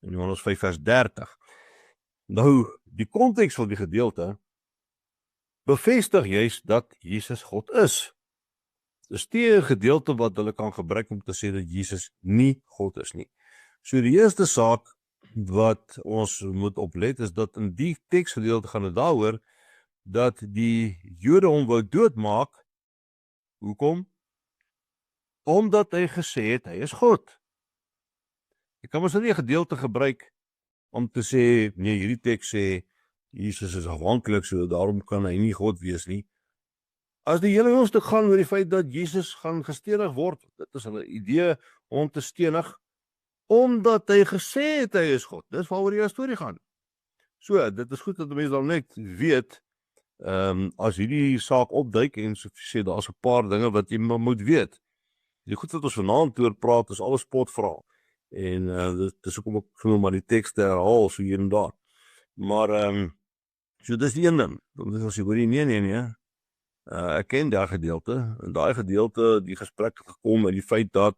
en Johannes 5 vers 30. Nou, die konteks van die gedeelte, bevestig juist dat Jesus God is. Dis nie 'n gedeelte wat hulle kan gebruik om te sê dat Jesus nie God is nie. So die eerste saak wat ons moet oplet is dat in die teksgedeelte gaan dit daaroor dat die Jode hom wou doodmaak. Hoekom? Omdat hy gesê het hy is God. Ek kan mos nie 'n gedeelte gebruik om te sê nee, hierdie teks sê Jesus is afhanklik, so daarom kan hy nie God wees nie. As die hele hoofstuk gaan oor die feit dat Jesus gaan gestenig word, dit is 'n idee om te stenig, omdat hy gesê het hy is God. Dis waaroor die storie gaan. So, dit is goed dat mense dan net weet, as hierdie saak opduik, en so sê, daar's 'n paar dinge wat jy moet weet. Die goed wat ons vanaand oor praat, is alles spotvrae. En dit is hoekom ek genoem maar die tekste herhaal, so hier en daar. Maar, so dis die een ding. Dan is as jy hoor nee, ek ken daai gedeelte, en daai gedeelte, die gesprek het gekom met die feit dat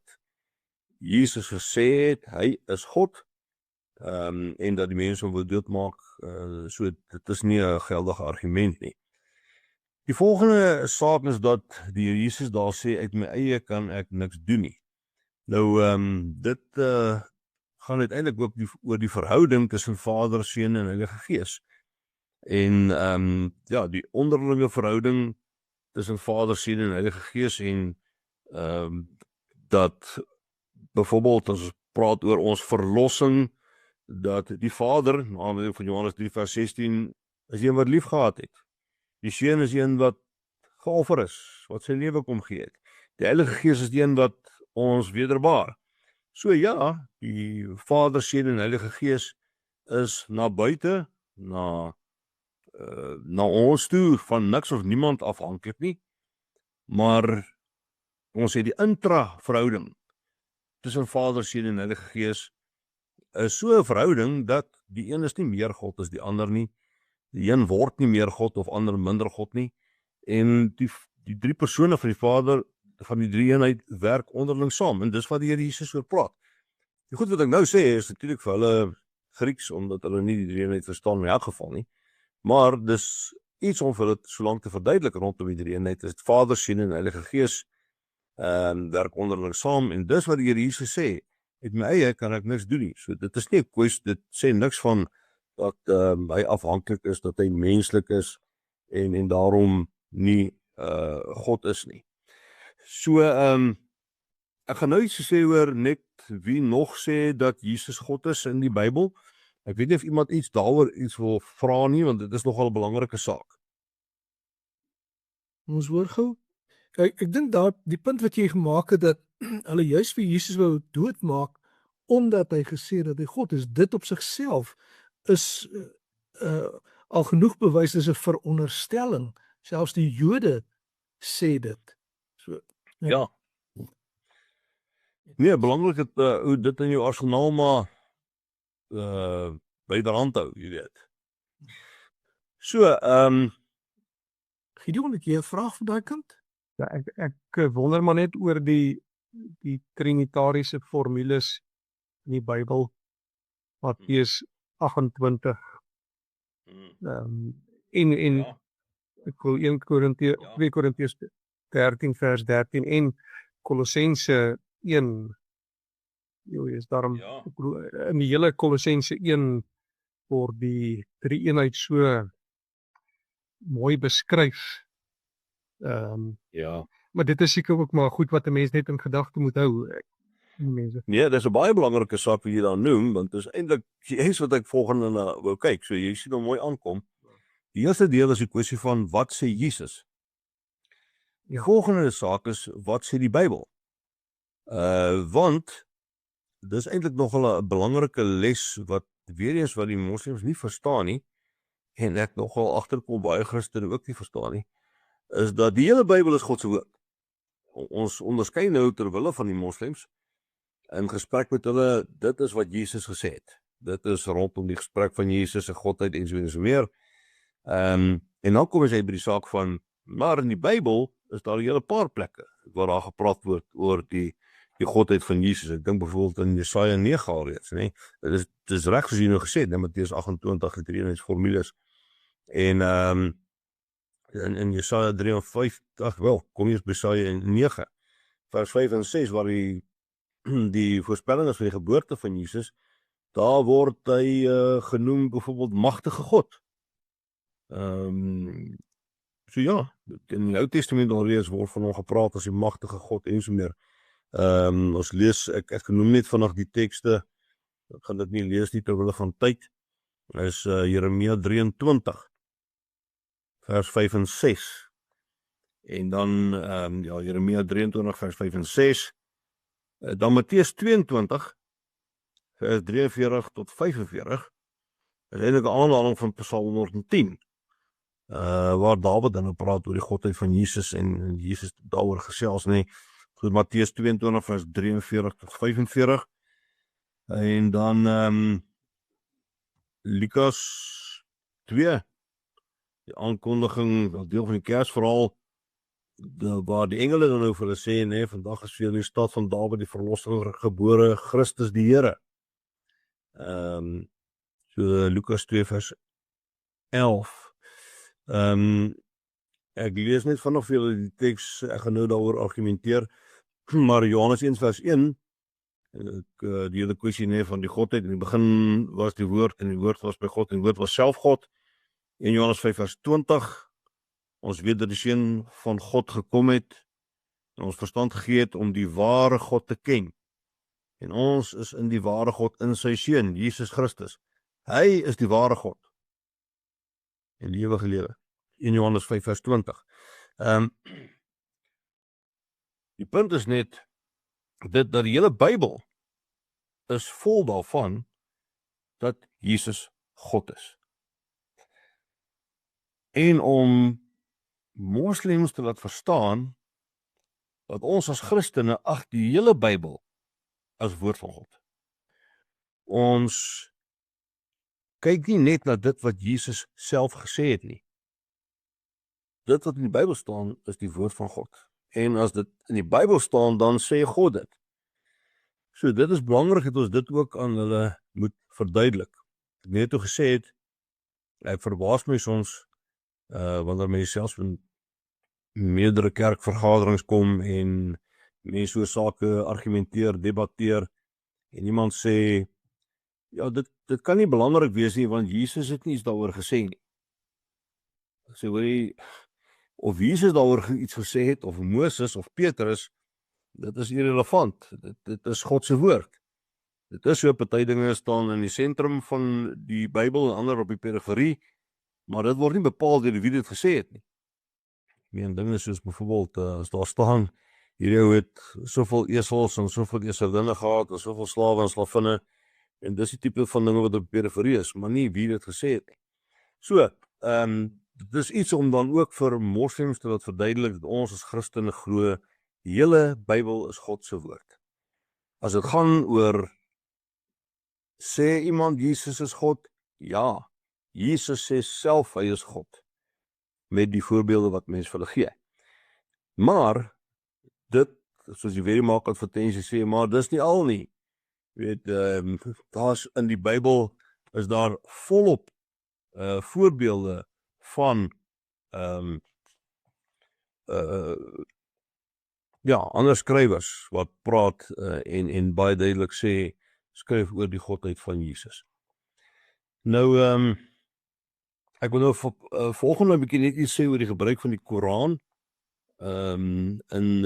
Jesus gesê het, hy is God, en dat die mense hom wil doodmaak, so dit is nie 'n geldige argument nie. Die volgende saak is dat die Here Jesus daar sê, uit my eie kan ek niks doen nie. Nou, dit gaan uiteindelik ook oor die verhouding tussen Vader, Seun en Heilige Gees. En ja, die onderlinge verhouding tussen Vader, Seun en Heilige Gees, en dat byvoorbeeld as ons praat oor ons verlossing, dat die Vader, na aanleiding van Johannes 3 vers 16, is een wat lief gehad het. Die Seun is een wat geoffer is, wat sy lewe kom gee het. Die Heilige Gees is die een wat ons wederbaar. So ja, die Vader, Seun en Heilige Gees is na buite, na ons toe, van niks of niemand afhanklik nie, maar ons het die intra-verhouding tussen Vader, Seun en Heilige Gees, is so 'n verhouding dat die een is nie meer God as die ander nie, die een word nie meer God of ander minder God nie, en die drie persone van die Vader, van die drie eenheid, werk onderling saam, en dis wat die Here Jesus oor praat. Die goed wat ek nou sê, is natuurlik vir hulle Grieks, omdat hulle nie die drie eenheid verstaan in elk geval nie, maar dis iets om vir hulle so lank te verduidelik rondom die drie eenheid, is Vader, Seun en Heilige Gees, werk onderling saam, en dis wat die Here Jesus sê, uit my eie kan ek niks doen nie. So dit is nie 'n kwessie, dit sê niks van dat hy afhanklik is, dat hy menslik is en daarom nie God is nie. So ek gaan nou iets sê oor net wie nog sê dat Jesus God is in die Bybel. Ek weet nie of iemand iets daaroor iets wil vra nie, want dit is nogal 'n belangrike saak. Ons hoor gou. Ek dink daar die punt wat jy gemaak het dat hulle juis vir Jesus wou doodmaak omdat hy gesê dat hy God is, dit op sigself is al genoeg bewys, is 'n veronderstelling. Selfs die Jode sê dit. So Ja. Nee, belangrik dat hoe dit in jou arsenaal maar byderhand hou, jy weet. So, Gideon, het jy 'n vraag van daai kant? Ja, ek wonder maar net oor die trinitariese formules in die Bybel. Matteus 28 en ja, ek wil 1 Korintiërs Ja. 2 Korintiërs 13 vers 13 en Kolossense 1. Is daarom Ja. ek bedoel, in die hele Kolossense 1 word die drie-eenheid so mooi beskryf. ja. Maar dit is seker ook maar goed wat 'n mens net in gedagte moet hou. Mense. Nee, dis 'n baie belangrike saak wat jy daar noem, want dit is eintlik juist wat ek volgende na wou kyk. So jy sien hom mooi aankom. Die eerste deel is die kwessie van wat sê Jesus. Die volgende saak is wat sê die Bybel. Want dis eintlik nogal 'n belangrike les wat weer eens wat die moslems nie verstaan nie en ek nogal agterkom baie Christene ook nie verstaan nie, is dat die hele Bybel is God se woord. Ons onderskei nou ter wille van die moslems in gesprek met hulle, dit is wat Jesus gesê het. Dit is rondom die gesprek van Jesus se godheid en so meer. En dan kom jy by die saak van, maar in die Bybel is daar 'n hele paar plekke waar daar gepraat word oor die godheid van Jesus. Ek dink byvoorbeeld in Jesaja 9 alreeds, nê. Dit is reg soos jy nou gesê het, net Matteus 28 het hierdie formules. En in Jesaja 53, wel, kom jy by Jesaja 9 vers 5 en 6 waar die voorspelling is van die geboorte van Jesus, daar word hy genoem byvoorbeeld magtige God. So ja, in die Ou Testament alreeds word van hom gepraat as die magtige God en so meer. Ons lees, ek genoem net vanaand die tekste, ek gaan dit nie lees nie ter wille van tyd, is Jeremia 23 vers 5 en 6. En dan Jeremia 23 vers 5 en 6. Dan Matteus 22 vers 43 tot 45. Is eintlik 'n aanhaling van Psalm 110. Waar Dawid dan praat oor die godheid van Jesus en Jesus daaroor gesels, nê. Goed, Matteus 22 vers 43 tot 45. En dan Lukas 2, die aankondiging, dat deel van die Kersverhaal, waar die engele dan nou vir hulle sê, nee, vandag is vir julle in die stad van Dawid die verlosser gebore, Christus die Here. So Lukas 2 vers 11. Ek lees net vanaf vir julle die teks, ek gaan nou daaroor argumenteer, maar Johannes 1 vers 1, die hele kwessie nee, van die godheid, in die begin was die woord, en die woord was by God, en die woord was self God. In Johannes 5 vers 20, ons weet dat die seun van God gekom het, en ons verstand gegee het om die ware God te ken. En ons is in die ware God in sy seun, Jesus Christus. Hy is die ware God. En die ewige lewe. In Johannes 5 vers 20. Die punt is net, dat die hele Bybel is vol daarvan, dat Jesus God is. En om moslems te laat verstaan, dat ons as Christene ag die hele Bybel as woord van God. Ons kyk nie net na dit wat Jesus self gesê het nie. Dit wat in die Bybel staan, is die woord van God. En as dit in die Bybel staan, dan sê God dit. So dit is belangrik dat ons dit ook aan hulle moet verduidelik. Ek net toe gesê het, ek verbaas my soms, wanneer mense selfs in meerdere kerkvergaderings kom en mense oor sake argumenteer, debatteer, en iemand sê, Ja, dit kan nie belangrik wees nie, want Jesus het nie iets daaroor gesê nie. Sê hoor jy, of Jesus daaroor iets gesê het, of Moses of Petrus, dit is irrelevant. Dit is God se woord. Dit is so, party dinge staan in die sentrum van die Bybel en ander op die periferie, maar dit word nie bepaal deur wie dit gesê het nie. Ek meen dinge soos byvoorbeeld, as daar staan, hierdie het soveel esels en soveel eselinne gehad en soveel slawe en slavinne, en dis die tipe van dinge wat op die periferie is, maar nie wie dit gesê het nie. So, dit is iets om dan ook vir moslems te wat verduidelik dat ons as Christene glo, die hele Bybel is God se woord. As dit gaan oor sê iemand Jesus is God? Ja, Jesus sê self hy is God, met die voorbeelde wat mense vir hulle gee. Maar, dit, soos die Weermaak advertensie sê, maar dis nie al nie. Weet, daar's in die Bybel, is daar volop voorbeelde van ander skrywers wat praat en baie duidelik sê, skryf oor die godheid van Jesus. Nou, ek wil nou volgende 'n bietjie net iets sê oor die gebruik van die Koran in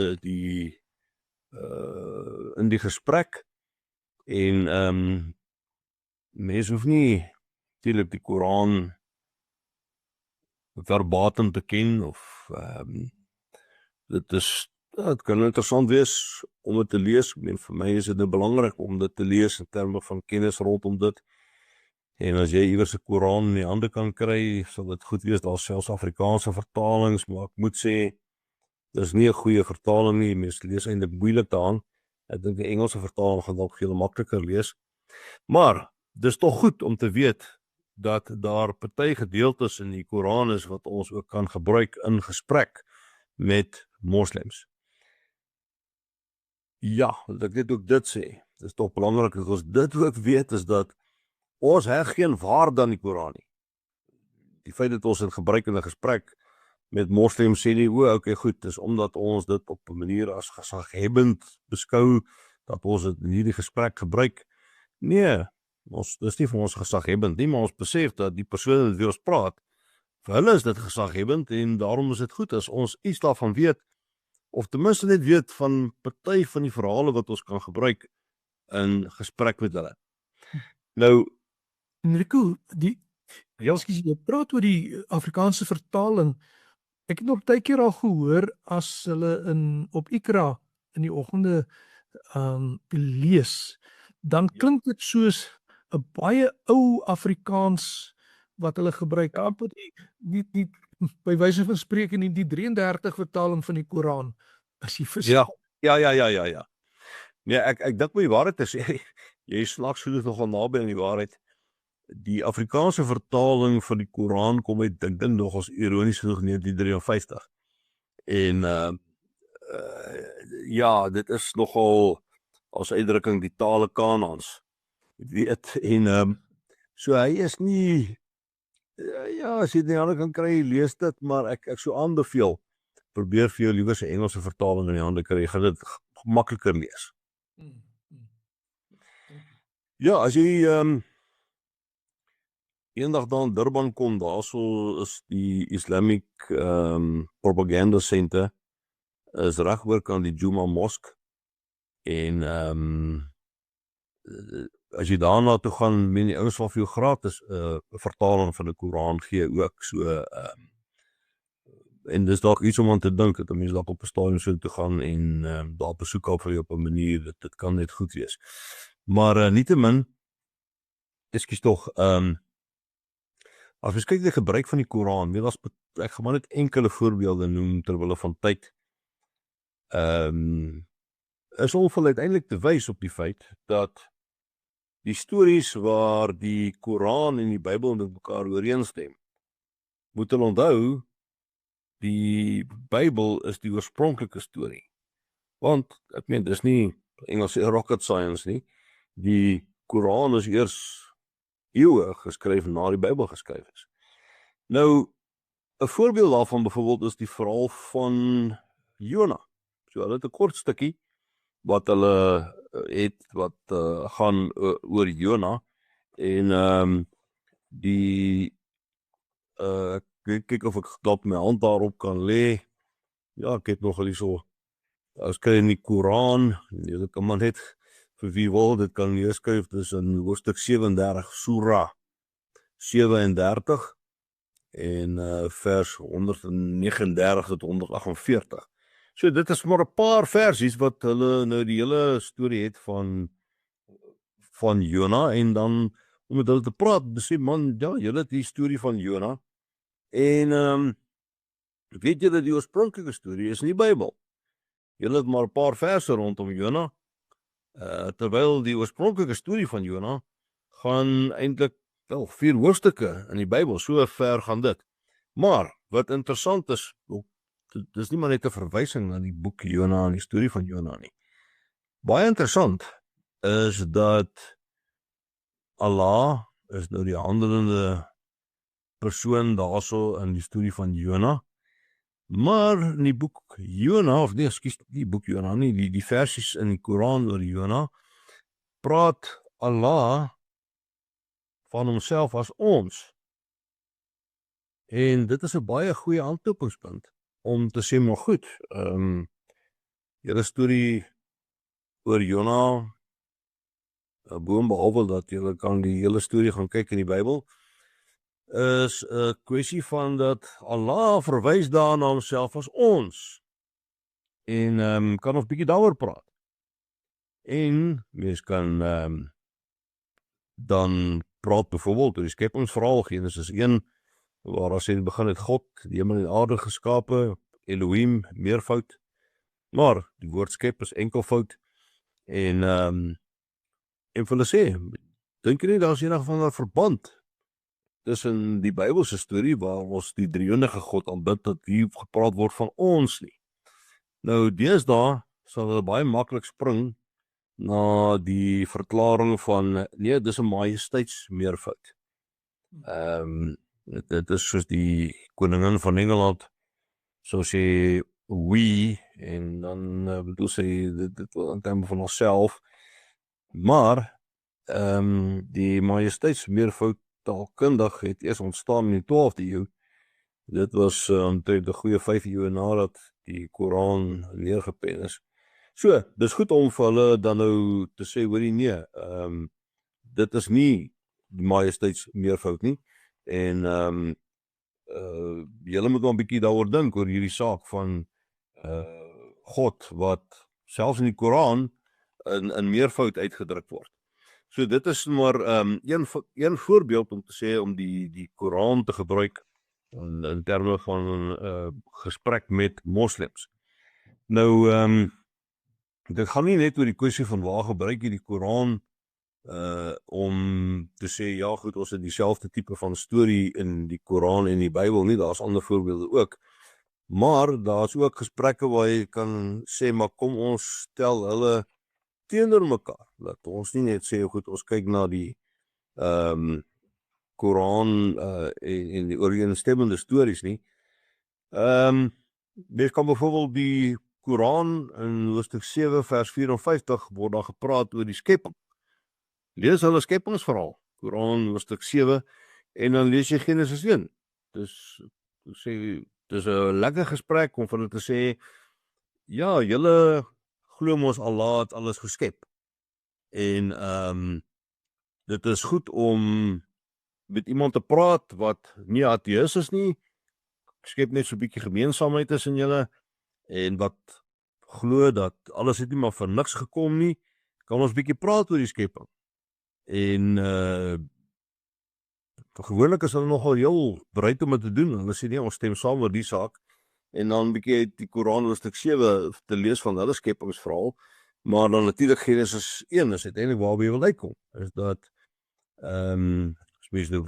die gesprek, en mense hoef nie natuurlik die Koran verbatim te ken, of dit kan interessant wees om dit te lees. Ek meen, vir my is dit nou belangrik om dit te lees in terme van kennis rondom dit. En as jy iewers 'n Koran in die hande kan kry, sal dit goed wees. Daar selfs Afrikaanse vertalings, maar ek moet sê, dis nie 'n goeie vertaling nie. Mense lees eintlik moeilik daaraan. Ek dink die Engelse vertaling gaan dalk veel makliker lees. Maar dis tog goed om te weet dat daar party gedeeltes in die Koran is wat ons ook kan gebruik in gesprek met moslems. Ja, dat ek net ook dit sê. Dis tog belangrik dat ons dit ook weet, is dat ons heg geen waarde aan die Koran nie. Die feit dat ons dit gebruik in 'n gesprek met moslems sê nie, okay, goed, dis omdat ons dit op 'n manier as gesaghebend beskou, dat ons dit in hierdie gesprek gebruik. Nee, dis nie vir ons gesaghebend nie, maar ons besef dat die persoon met wie ons praat, vir hulle is dit gesaghebend, en daarom is dit goed as ons iets daarvan weet, of ten minste net weet van party van die verhale wat ons kan gebruik in gesprek met hulle. Nou, Enrico, jy praat oor die Afrikaanse vertaling. Ek het nog baie keer al gehoor as hulle op Ikra in die oggende lees, dan klink dit soos 'n baie ou Afrikaans wat hulle gebruik. Amper die by wyse van spreek in die 33 vertaling van die Koran, as jy verstaan. Ja. Nee, ek dink my die waarheid is, jy slag so nogal naby aan die waarheid. Die Afrikaanse vertaling van die Koran kom uit, dink nog as ironies genoeg 1953. En ja, dit is nogal as uitdrukking die tale Kanaans. Weet, en so hy is nie, ja, as jy dit nie kan kry, lees dit, maar ek sou aanbeveel, probeer vir jou liewer 'n Engelse vertaling in die hande kry, jy gaan dit makliker lees. Ja, as jy eendag daar in Durban kom, daarso is die Islamic Propaganda Center, is reg oor kan die Juma Mosque, en as jy daarna toe gaan, die ouens sal vir jou gratis 'n vertaling van die Koran gee ook, so en dis dalk iets om aan te dink, dat mense dalk op 'n stadium so toe gaan en daar besoek al vir jou op 'n manier, dit kan net goed wees. Maar nietemin, ekskuus tog, as ons kyk die gebruik van die Koran, ek gaan maar net enkele voorbeelde noem terwille van tyd, is om uiteindelik te wys op die feit dat die stories waar die Koran en die Bybel met mekaar ooreenstem, moet hulle onthou, die Bybel is die oorspronklike storie. Want, ek meen, dis nie Engels rocket science nie, die Koran is eers eeue geskryf na die Bybel geskryf is. Nou, 'n voorbeeld daarvan byvoorbeeld is die verhaal van Jona. So hulle het 'n kort stukkie wat hulle het wat gaan oor Jona, En die ek kyk of ek dalk my hand daarop kan lê. Ja, ek het nog al hierso. As kry in die Koran, jy kan maar net vir wie wil, dit kan neerskryf, dis in hoofstuk 37, Surah 37 en vers 139 tot 148. So dit is maar 'n paar versies wat hulle nou die hele storie het van Jona, en dan om met hulle te praat, sê man, ja, julle het die storie van Jona, en weet julle die oorspronklike storie is in die Bybel. Julle het maar 'n paar verse rondom Jona, terwyl die oorspronklike storie van Jona gaan eintlik wel 4 hoofstukke in die Bybel, so ver gaan dit. Maar wat interessant is, dis nie maar net 'n verwysing na die boek Jona en die storie van Jona nie. Baie interessant is dat Allah is nou die handelende persoon daarso in die storie van Jona. Maar in die boek Jona, of nee, ekskuus, die boek Jona nie, die versies in die Koran oor Jona, praat Allah van homself as ons. En dit is 'n baie goeie aanknopingspunt om te sê, maar goed, julle storie oor Jona, boonbehalwe dat julle kan die hele storie gaan kyk in die Bybel, is 'n kwessie van dat Allah verwys daar na homself as ons. En kan ons bietjie daaroor praat. En mens kan dan praat byvoorbeeld oor die skepingsverhaal, Genesis 1, waar as in die begin het God die hemel en aarde geskape, Elohim, meervoud, maar die woord skep is enkelvoud. En vir hulle sê, dink jy nie daar is enig van 'n verband tussen die Bybelse storie waar ons die drie-enige God aanbid, dat hier gepraat word van ons nie. Nou deesdae sal hulle baie maklik spring na die verklaring van nee, dis 'n majesteitsmeervoud. Dit is soos die koningin van Engeland sou sê we, en dan bedoel sy dit in terme van onsself. Maar die majesteitsmeervoud taalkundig het eers ontstaan in die 12de eeu. Dit was omtrent 'n goeie 5 eeue nadat die Koran neergepen is. So, dis goed om vir hulle dan nou te sê, hoorie nee, dit is nie die majesteitsmeervoud nie. En julle moet maar 'n bietjie daaroor dink oor hierdie saak van God wat selfs in die Koran in meervoud uitgedruk word. So dit is maar een voorbeeld om te sê om die Koran te gebruik in terme van gesprek met moslems. Nou dit gaan nie net oor die kwessie van waar gebruik jy die Koran om te sê ja goed, ons het dieselfde tipe van storie in die Koran en die Bybel nie, daar's ander voorbeelde ook. Maar daar's ook gesprekke waar jy kan sê, maar kom ons stel hulle teenoor mekaar, dat ons nie net sê goed, ons kyk na die Koran en die ooreenstemmende stories nie. Mens kan byvoorbeeld die Koran in hoofstuk 7 vers 54 word daar gepraat oor die skepping. Lees hulle skepingsverhaal, Koran hoofstuk 7, en dan lees jy Genesis 1. Dis 'n lekker gesprek om vir hulle te sê, ja, julle glo mos Allah het alles geskep. En dit is goed om met iemand te praat wat nie ateïs is nie, skep net so 'n bietjie gemeenskapheid tussen julle, en wat glo dat alles het nie maar vir niks gekom nie, kan ons bietjie praat oor die skepping. En gewoonlik is hulle nogal heel bereid om dit te doen. Hulle sê nee, ons stem saam oor die saak. En dan bietjie uit die Koran hoofstuk 7 te lees van hulle skepingsverhaal. Maar dan natuurlik Genesis 1 is uiteindelik waarby jy wil uitkom. Is dat as mens nou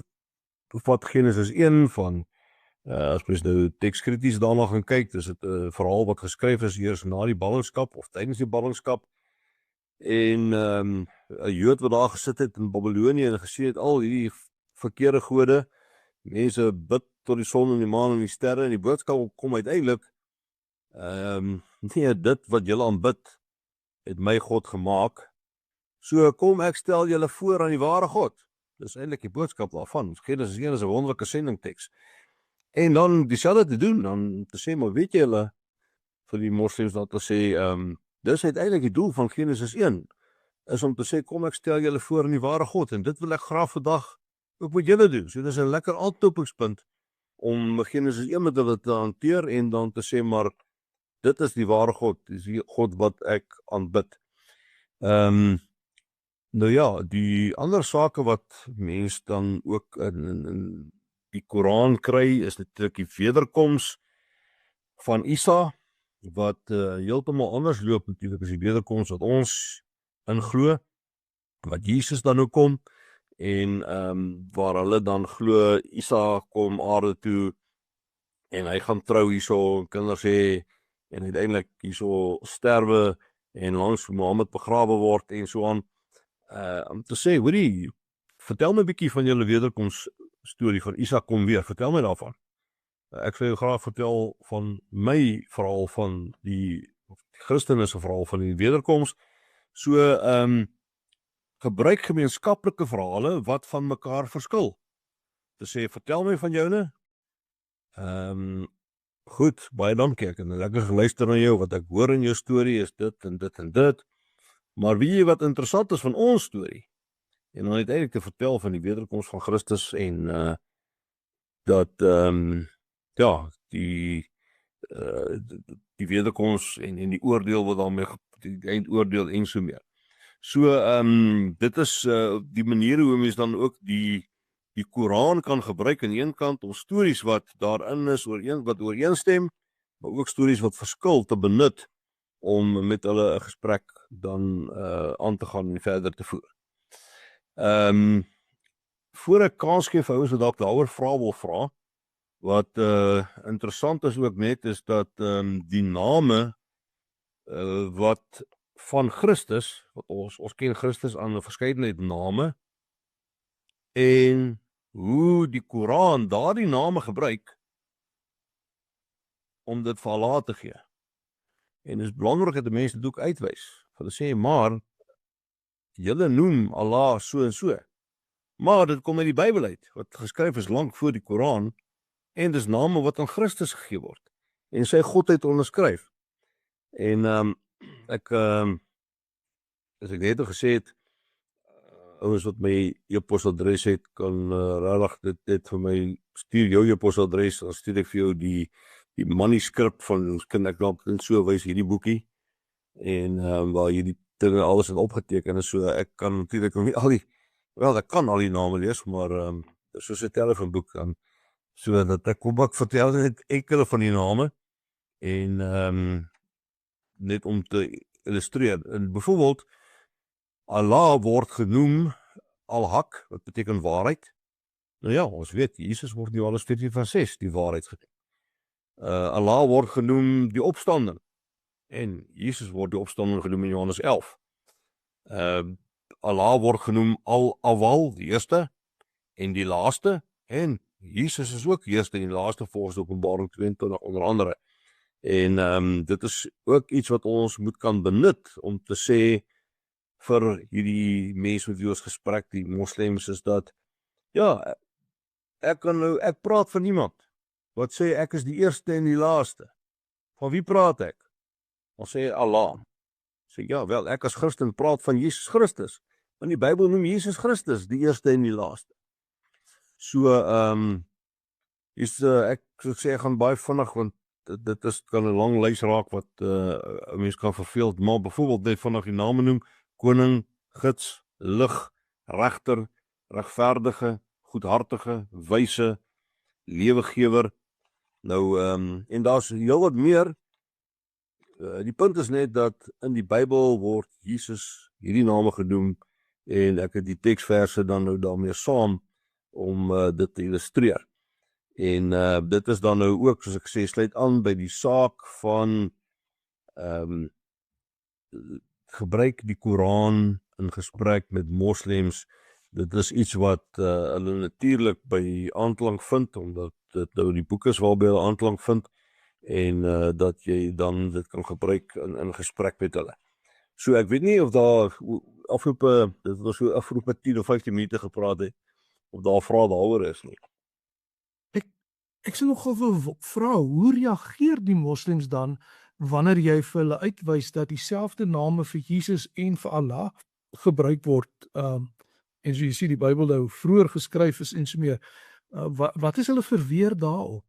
vat Genesis 1 van as mens nou tekskrities daarna gaan kyk, dis dit 'n verhaal wat geskryf is eers na die ballingskap of tydens die ballingskap. En 'n Jood wat daar gesit het in Babylonië en gesien het al hierdie verkeerde gode, mense bid tot die son en die maan en die sterre, en die boodskap kom uiteindelik nee, dit wat julle aanbid het my God gemaak. So kom ek stel julle voor aan die ware God. Dis eintlik die boodskap daarvan. Genesis 1 is 'n wonderlike sendingteks. En dan dieselfde te doen, dan te sê, maar weet jy hulle, vir die moslems dan te sê, dis uiteindelik die doel van Genesis 1, is om te sê, kom ek stel julle voor in die ware God, en dit wil ek graag vandag ook met julle doen. So dis 'n lekker aanknopingspunt om Genesis 1 met hulle te hanteer en dan te sê, maar dit is die ware God, dis die God wat ek aanbid. Nou ja, die ander sake wat mens dan ook in die Koran kry, is natuurlik die wederkoms van Isa, wat heeltemal anders loop natuurlik as die wederkoms wat ons inglo, wat Jesus dan nou kom, en waar hulle dan glo, Isa kom aarde toe, en hy gaan trou hierso, kinders hê, en uiteindelik hierso sterwe, en langs Mohammed begrawe word, en so aan, om te sê, hoorie, vertel my 'n bietjie van julle wederkoms storie van Isa kom weer, vertel my daarvan. Ek sal jou graag vertel van my verhaal van die Christense verhaal van die wederkoms. So, gebruik gemeenskaplike verhale wat van mekaar verskil. Te sê, vertel my van joune. Goed, baie dankie, ek het lekker geluister na jou, wat ek hoor in jou storie is dit en dit en dit. Maar weet jy wat interessant is van ons storie? En dan uiteindelik te vertel van die wederkoms van Christus en dat ja, die wederkoms en die oordeel wat daarmee, die eindoordeel en so meer. So, dit is die manier hoe mens dan ook die Koran kan gebruik aan die een kant om stories wat daarin is, wat ooreenstem, maar ook stories wat verskil te benut om met hulle 'n gesprek dan aan te gaan en verder te voer. Voor ek kans gee vir ouens wat dalk daaroor wil vra, wat interessant is ook net, is dat die name wat van Christus, wat ons ken Christus aan 'n verskeidenheid name, en hoe die Koran daardie name gebruik om dit vir Allah te gee. En dit is belangrik dat die mense dit ook uitwys. Hulle sê, maar julle noem Allah so en so. Maar dit kom uit die Bybel uit, wat geskryf is lank voor die Koran, en dis name wat aan Christus gegee word, en sy godheid onderskryf. En as ek net gesê het, ouens wat my e-posadres het, kan regtig dit vir my stuur, jou e-posadres, dan stuur ek vir jou die manuskrip van, ons kan ek dalk in so wys hierdie boekie, en waar hierdie dinge alles in opgeteken is, so ek kan natuurlik nie ek kan al die name lees, maar soos 'n telefoonboek dan, so dat ek vertel net enkele van die name, en net om te illustreer, en byvoorbeeld, Allah word genoem Al-Haq, wat beteken waarheid. Nou ja, ons weet, Jesus word in Johannes 14:6 die waarheid genoem. Allah word genoem die opstanding, en Jesus word die opstanding genoem in Johannes 11. Allah word genoem Al-Awwal, die eerste, en die laaste, en Jesus is ook eerste en die laaste volgens Openbaring 22 onder andere. En dit is ook iets wat ons moet kan benut om te sê vir hierdie mense met wie ons gesprek, die moslems, is dat, ja, ek praat van niemand wat sê ek is die eerste en die laaste. Van wie praat ek? Ons sê Allah. Sê ja, wel, ek as Christen praat van Jesus Christus. Want die Bybel noem Jesus Christus die eerste en die laaste. So, ek sou sê, ek gaan baie vinnig, want dit kan 'n lang lys raak wat 'n mens kan verveel, maar byvoorbeeld net vinnig die name noem: koning, gids, lig, regter, regverdige, goedhartige, wyse, lewegewer. Nou, en daar's heel wat meer. Die punt is net dat in die Bybel word Jesus hierdie name genoem, en ek het die teksverse dan nou daarmee saam om dit te illustreer. En dit is dan nou ook, soos ek sê, sluit aan by die saak van gebruik die Koran in gesprek met moslems. Dit is iets wat hulle natuurlik by aanklank vind, omdat dit nou die boek is waarby hulle aanklank vind, en dat jy dan dit kan gebruik in gesprek met hulle. So ek weet nie of daar afgelope 10 of 15 minute gepraat het, of daar vrae daaroor is nie. Ek sou nogal wil vra, hoe reageer die moslems dan wanneer jy vir hulle uitwys dat dieselfde name vir Jesus en vir Allah gebruik word, en so jy sien die Bybel nou vroeër geskryf is en so meer. Wat is hulle verweer daarop?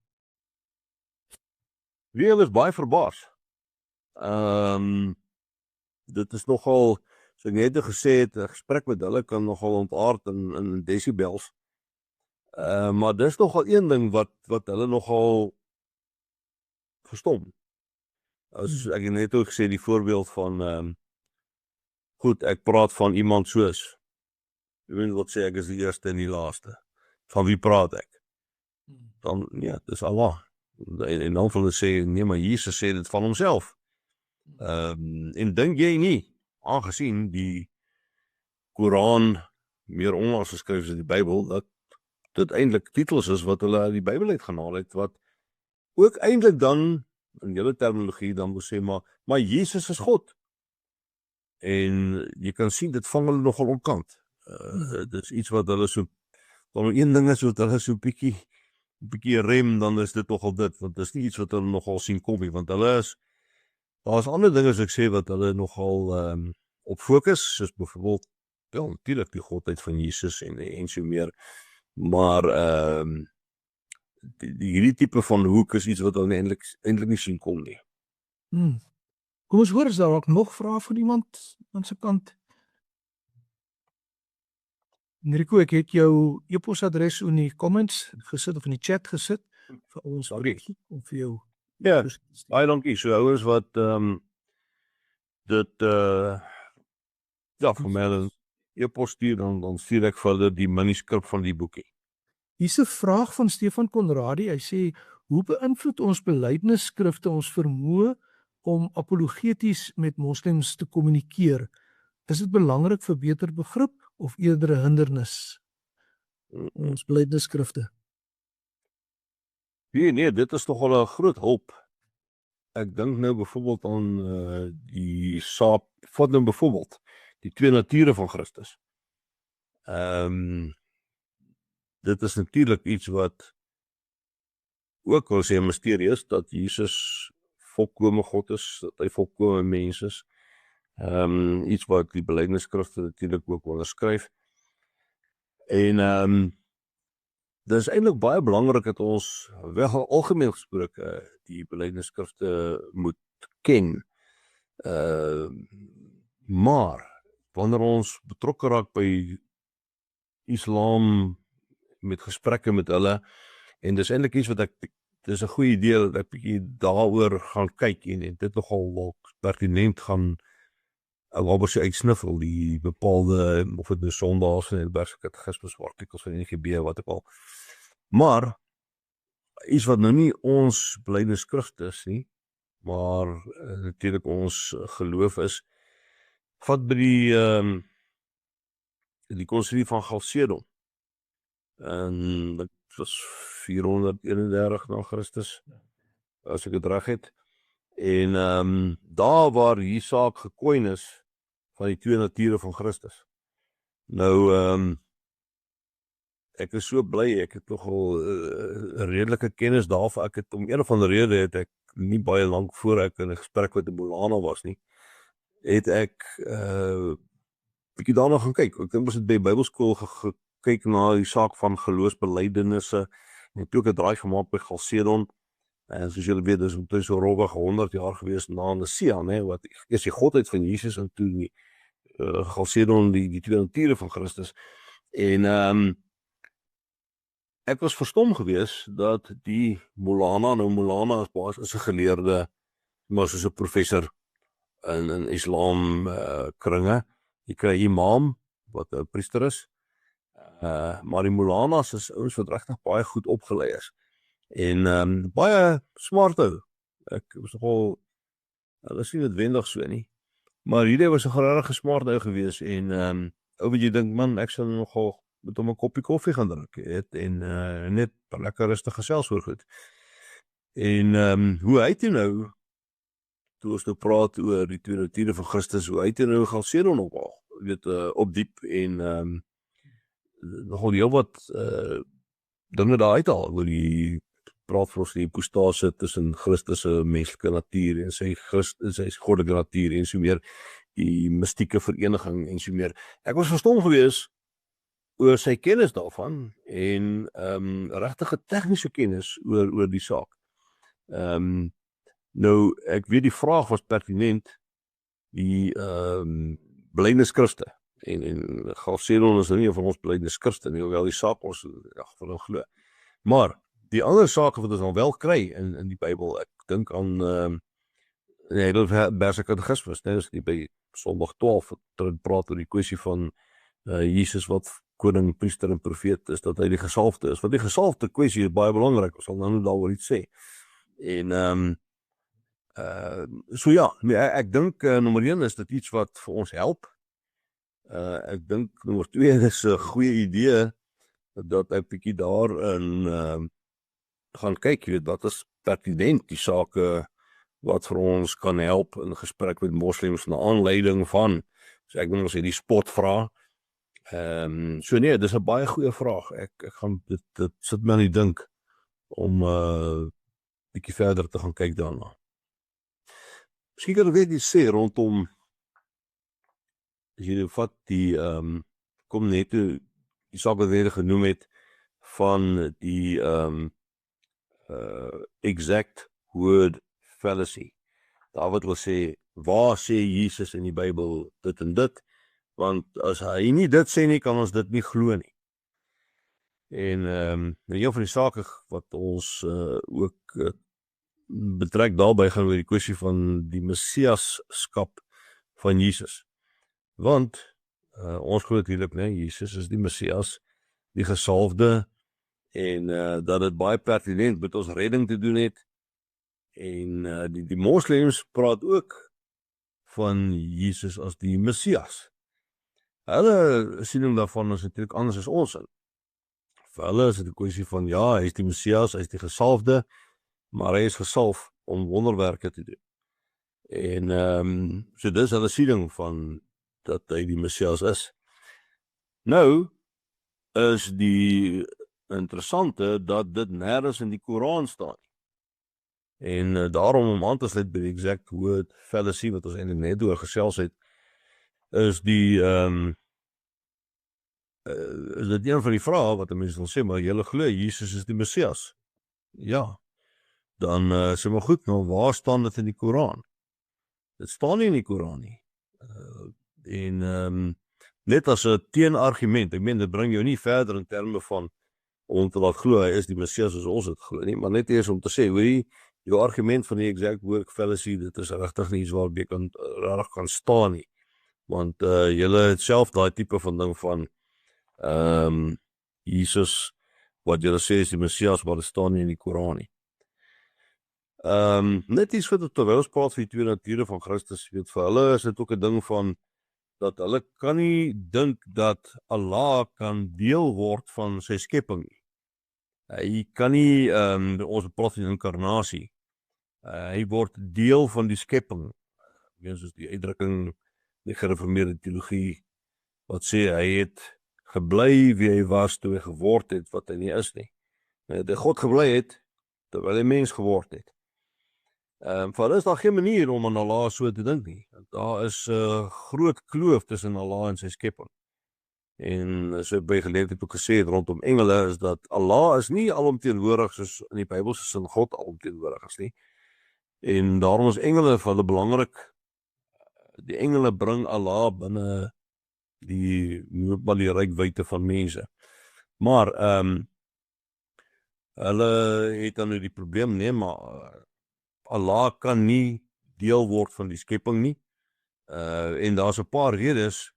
Hulle is baie verbaas. Dit is nogal, so ek net gesê het, 'n gesprek met hulle kan nogal ontaard in decibels. Maar dis nogal een ding wat hulle nogal verstom. As ek het net ook gesê die voorbeeld van goed, ek praat van iemand soos, jy weet wat sê ek is die eerste en die laaste. Van wie praat ek? Dan ja, dis Allah. En dan hulle sê nee, maar Jesus sê dit van homself. En dink jy nie, aangesien die Koran meer onlangs geskryf is in die Bybel, dat dit eintlik titels is wat hulle uit die Bybel uit gehaal het, wat ook eintlik dan, in julle terminologie, dan moet sê, maar Jesus is God. En jy kan sien, dit vang hulle nogal omkant. Dit is iets wat hulle so, dan een ding is wat hulle so bietjie rem, dan is dit nogal dit, want dit is nie iets wat hulle nogal sien kom nie, want hulle is, daar is ander dinge as ek sê, wat hulle nogal op fokus, soos byvoorbeeld, wel, natuurlijk die godheid van Jesus en so meer, maar hierdie tipe van hoek is iets wat hulle eintlik nie sien kom nie. Kom ons hoor, is daar ook nog vrae van iemand aan sy kant? Enrico, ek het jou e-posadres in die comments gesit, of in die chat gesit, vir ons om vir jou. Ja, baie dankie, so ouens wat dit vir my een e-post stuur, dan stuur ek vir hulle die manuskrip van die boekie. Hier is 'n vraag van Stefan Conradie, hy sê, hoe beïnvloed ons belydenisskrifte ons vermoë om apologeties met moslems te kommunikeer? Is dit belangrik vir beter begrip of eerder 'n hindernis? Ons belydenisskrifte. Nee, dit is nogal 'n groot hulp. Ek dink nou byvoorbeeld aan die saak, vat nou byvoorbeeld die 2 nature van Christus. Dit is natuurlik iets wat ook wil sê 'n misterie is, dat Jesus volkome God is, dat hy volkome mens is. Iets wat die belydenisskrifte natuurlik ook onderskryf. En dit is eintlik baie belangrik dat ons wel algemeen gesproke die belydenisskrifte moet ken. Maar wanneer ons betrokke raak by Islam met gesprekke met hulle, en dis eintlik iets wat dis 'n goeie idee dat ek bietjie daaroor gaan kyk en dit nogal pertinent gaan waar sy uitsniffel, die bepaalde, of het nou Sondags en Heidelbergse Katekismes, artikels van NGB, wat ook al. Maar, iets wat nou nie ons belydenisskrifte is nie, maar natuurlik ons geloof is, vat by die konsilie van Chalcedon, en dit was 431 na Christus, as ek het reg het, en daar waar die saak gekoin is van die 2 nature van Christus. Nou, ek is so bly, ek het nogal redelike kennis daarvan, ek het om een of ander rede het ek nie baie lank voor ek in 'n gesprek met die Molana was nie, het ek bietjie daarna gaan kyk. Ek dink ons het by Bybelskool gekyk na die saak van geloofsbelydenisse, en het ook 'n draai gemaak by Chalcedon. En soos julle weet, dis omtrent so rowweg 100 jaar gewees na Nicea, wat eers die godheid van Jesus en toe die Chalcedon die 2 nature van Christus. En ek was verstom gewees dat die Molana is 'n geleerde, maar soos 'n professor in Islam kringe. Jy kry imam wat 'n priester is, maar die Molanas is ouens wat regtig baie goed opgelei is. En baie smart ou. Ek was nogal, hulle is nie noodwendig so nie, maar hierdie was 'n regtig smart ou gewees, en ou wat jy dink, man, ek sal nogal met hom 'n koppie koffie gaan drink het, en net lekker rustig gesels oor goed. En hoe hy toe ons nou praat oor die 2 nature van Christus, hoe hy toe nou Chalcedon ophaal, opdiep en nogal heel wat dinge daar uithaal oor die praat vir ons die hypostase tussen Christus se menslike natuur en sy goddelike natuur en so meer, die mystieke vereniging en so meer. Ek was verstom gewees oor sy kennis daarvan en regtige tegniese kennis oor die saak. Nou, ek weet die vraag was pertinent, die belydenisskrifte en Galsedon is nie van ons belydenisskrifte nie, hoewel die saak ons van hom glo. Maar die ander sake wat ons dan wel kry in die Bybel, ek dink aan Heidelbergse Katekismus, dis die by Sondag 12 praat oor die kwessie van Jesus wat koning, priester en profeet is, dat hy die gesalfde is. Want die gesalfde kwessie is baie belangrik, ons sal nou daaroor iets sê. En so ja, ek dink nommer 1 is dit iets wat vir ons help. Ek dink nommer 2 is 'n goeie idee dat ek bietjie daarin gaan kyk, jy weet, wat is pertinent die sake wat vir ons kan help in gesprek met moslems na aanleiding van, so ek wil ons sê die spotvraag. So nee, dis 'n baie goeie vraag. Ek gaan dit sit my aan die dink om bietjie verder te gaan kyk daarna. Miskien kan ek weet iets sê rondom, as jy vat die kom net die saak wat jy genoem het van die exact word fallacy. David wil sê, waar sê Jesus in die Bybel dit en dit? Want as hy nie dit sê nie, kan ons dit nie glo nie. En een van die sake wat ons ook betrek daarby gaan oor die kwessie van die Messiaskap van Jesus. Want ons glo natuurlik, nee, Jesus is die Messias, die gesalfde, en dat dit baie pertinent met ons redding te doen het. En die moslems praat ook van Jesus as die Messias. Hulle siening daarvan is natuurlik anders as ons. Vir hulle is dit 'n kwessie van, ja, hy is die Messias, hy is die gesalfde, maar hy is gesalf om wonderwerke te doen. En so dis hulle siening van dat hy die Messias is. Nou is die interessante dat dit nêrens in die Koran staan. En daarom om aan te sluit by die exact word fallacy wat ons eintlik net oor gesels het, is die is dit een van die vrae wat mense wil sê, maar julle glo Jesus is die Messias. Ja. Dan sê maar goed, nou waar staan dit in die Koran? Dit staan nie in die Koran nie. Net as 'n teenargument, ek meen dit bring jou nie verder in terme van om te laat glo hy is die Messias as ons dit glo nie, maar net eers om te sê, hoor jou argument van die exact word fallacy, dit is regtig nie iets waarby jy regtig kan staan nie. Want julle het self daai tipe van ding van Jesus, wat julle sê is die Messias, maar dit staan nie in die Koran nie. Net iets wat terwyl ons praat vir die twee nature van Christus, weet, vir hulle is dit ook 'n ding van dat hulle kan nie dink dat Allah kan deel word van sy skepping nie. Hy kan nie, ons praat van inkarnasie, hy word deel van die skepping. Weens soos die uitdrukking, die gereformeerde teologie, wat sê, hy het gebly wie hy was toe hy geword het, wat hy nie is nie. Dat hy God gebly het, terwyl hy mens geword het. Vir hulle is daar geen manier om aan Allah so te dink nie. Daar is 'n groot kloof tussen Allah en sy skepping. En so by geleentheid ook gesê het rondom engele, is dat Allah is nie alomteenwoordig soos in die Bybelse sin God alomteenwoordig is nie. En daarom is engele vir hulle belangrik. Die engele bring Allah binne die rykwyte van mense. Maar hulle het dan nou die probleem, nee, maar Allah kan nie deel word van die skepping nie. En daar's 'n paar redes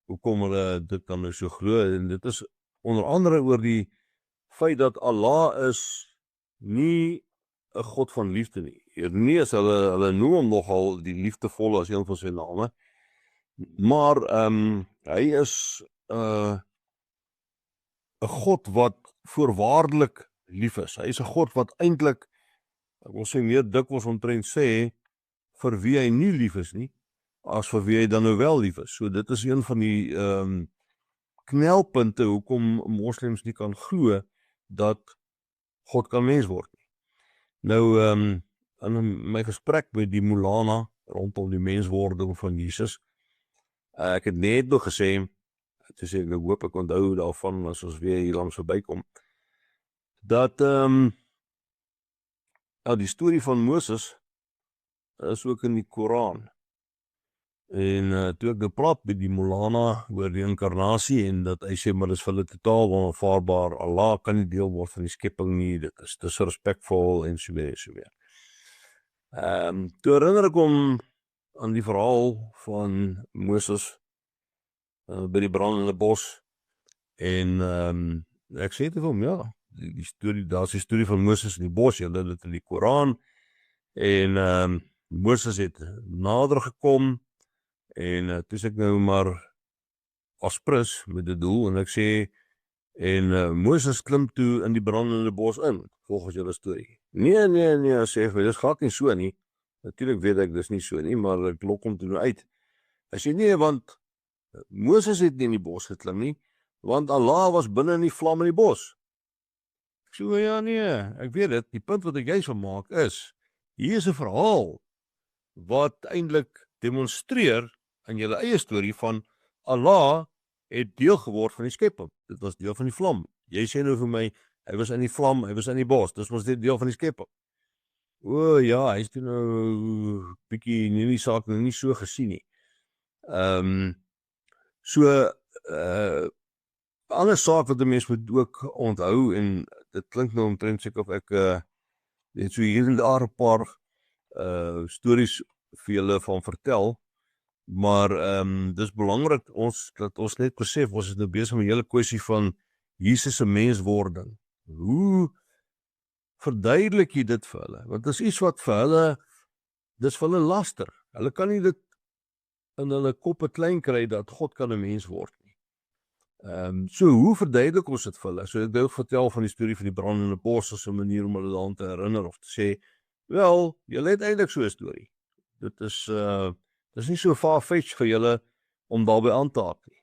hoekom hulle dit dan nou so glo, en dit is onder andere oor die feit dat Allah is nie 'n God van liefde nie. Nie is hulle noem hom nogal die liefdevolle as een van sy name, maar hy is 'n God wat voorwaardelik lief is. Hy is 'n God wat eintlik, ek wil sê meer dikwels omtrent sê, vir wie hy nie lief is nie, as vir wie hy dan nou wel lief is. So dit is een van die knelpunte hoekom moslems nie kan glo dat God kan mens word nie. Nou in my gesprek met die Moulana rondom die menswording van Jesus, ek het net nog gesê, toe sê ek hoop ek onthou daarvan as ons weer hier langs verbykom, dat die storie van Moses is ook in die Koran. En toe ek praat met die Moulana oor die inkarnasie en dat hy sê maar dis vir hulle totaal onaanvaarbaar, Allah kan nie deel word van die skepping nie, dit is disrespectful en so weer. Toe herinner ek hom aan die verhaal van Moses by die brandende bos en ek sê te vir hom, ja, die storie, daar is die storie van Moses in die bos, jy dit in die Koran en Moses het nader gekom en toe sê ek nou maar asprus met die doel en ek sê en Moses klim toe in die brandende bos in, volgens julle storie. Nee, sê hy, dis glad nie so nie. Natuurlik weet ek dis nie so nie, maar ek lok hom toe nou uit. Hy sê nee, want Moses het nie in die bos geklim nie, want Allah was binne in die vlam in die bos. Ek sê, ja nee, ek weet dit, die punt wat ek juist van maak is, hier is 'n verhaal wat eintlik demonstreer in julle eie storie van Allah het deel geword van die skepping. Dit was deel van die vlam. Jy sê nou vir my, hy was in die vlam, hy was in die bos, dis was dit deel van die skepping. O ja, hy is toe nou bietjie nie die saak nou nie so gesien nie. So ander saak wat 'n mens moet ook onthou en dit klink nou omtrent seker of ek net so hier en daar 'n paar stories vir julle van vertel, maar dis belangrik dat ons net besef ons is nou besig met 'n hele kwessie van Jesus se menswording. Hoe verduidelik jy dit vir hulle? Want dit is iets wat vir hulle, dis vir hulle laster. Hulle kan nie dit in hulle koppe klein kry dat God kan 'n mens word nie. So hoe verduidelik ons dit vir hulle? So ek wou vertel van die storie van die brandende bos as 'n manier om hulle daaraan te herinner of te sê, wel, julle het eintlik so 'n storie. Dit is nie so far-fetched vir julle om daarbey aan te haak nie.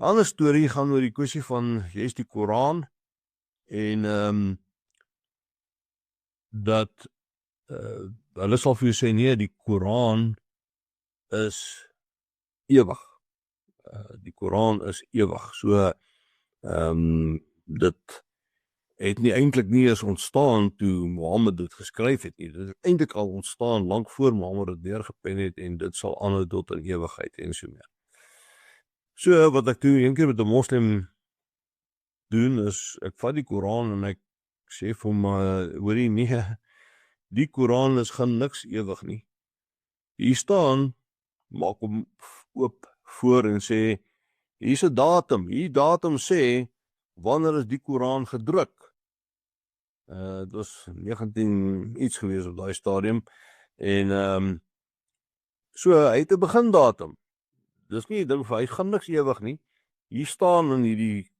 'n Ander storie gaan oor die kwessie van jy's die Koran en dat hulle sal vir jou sê nee, die Koran is ewig. Die Koran is ewig. So dit het nie eintlik nie eens ontstaan toe Mohammed dit geskryf het nie. Dit het eintlik al ontstaan lank voor Mohammed dit neergepen het en dit sal aanhou tot in ewigheid en so meer. So wat ek toe een keer met 'n moslim doen is ek vat die Koran en ek sê vir hom hoorie nee, die Koran is gaan niks ewig nie. Hier staan, maak hom oop voor en sê hier's 'n datum. Hierdie datum sê wanneer is die Koran gedruk? Dit was 19 iets gewees op daai stadium en so hy het 'n begindatum. Dis nie 'n ding vir hy gaan niks ewig nie. Hier staan in hierdie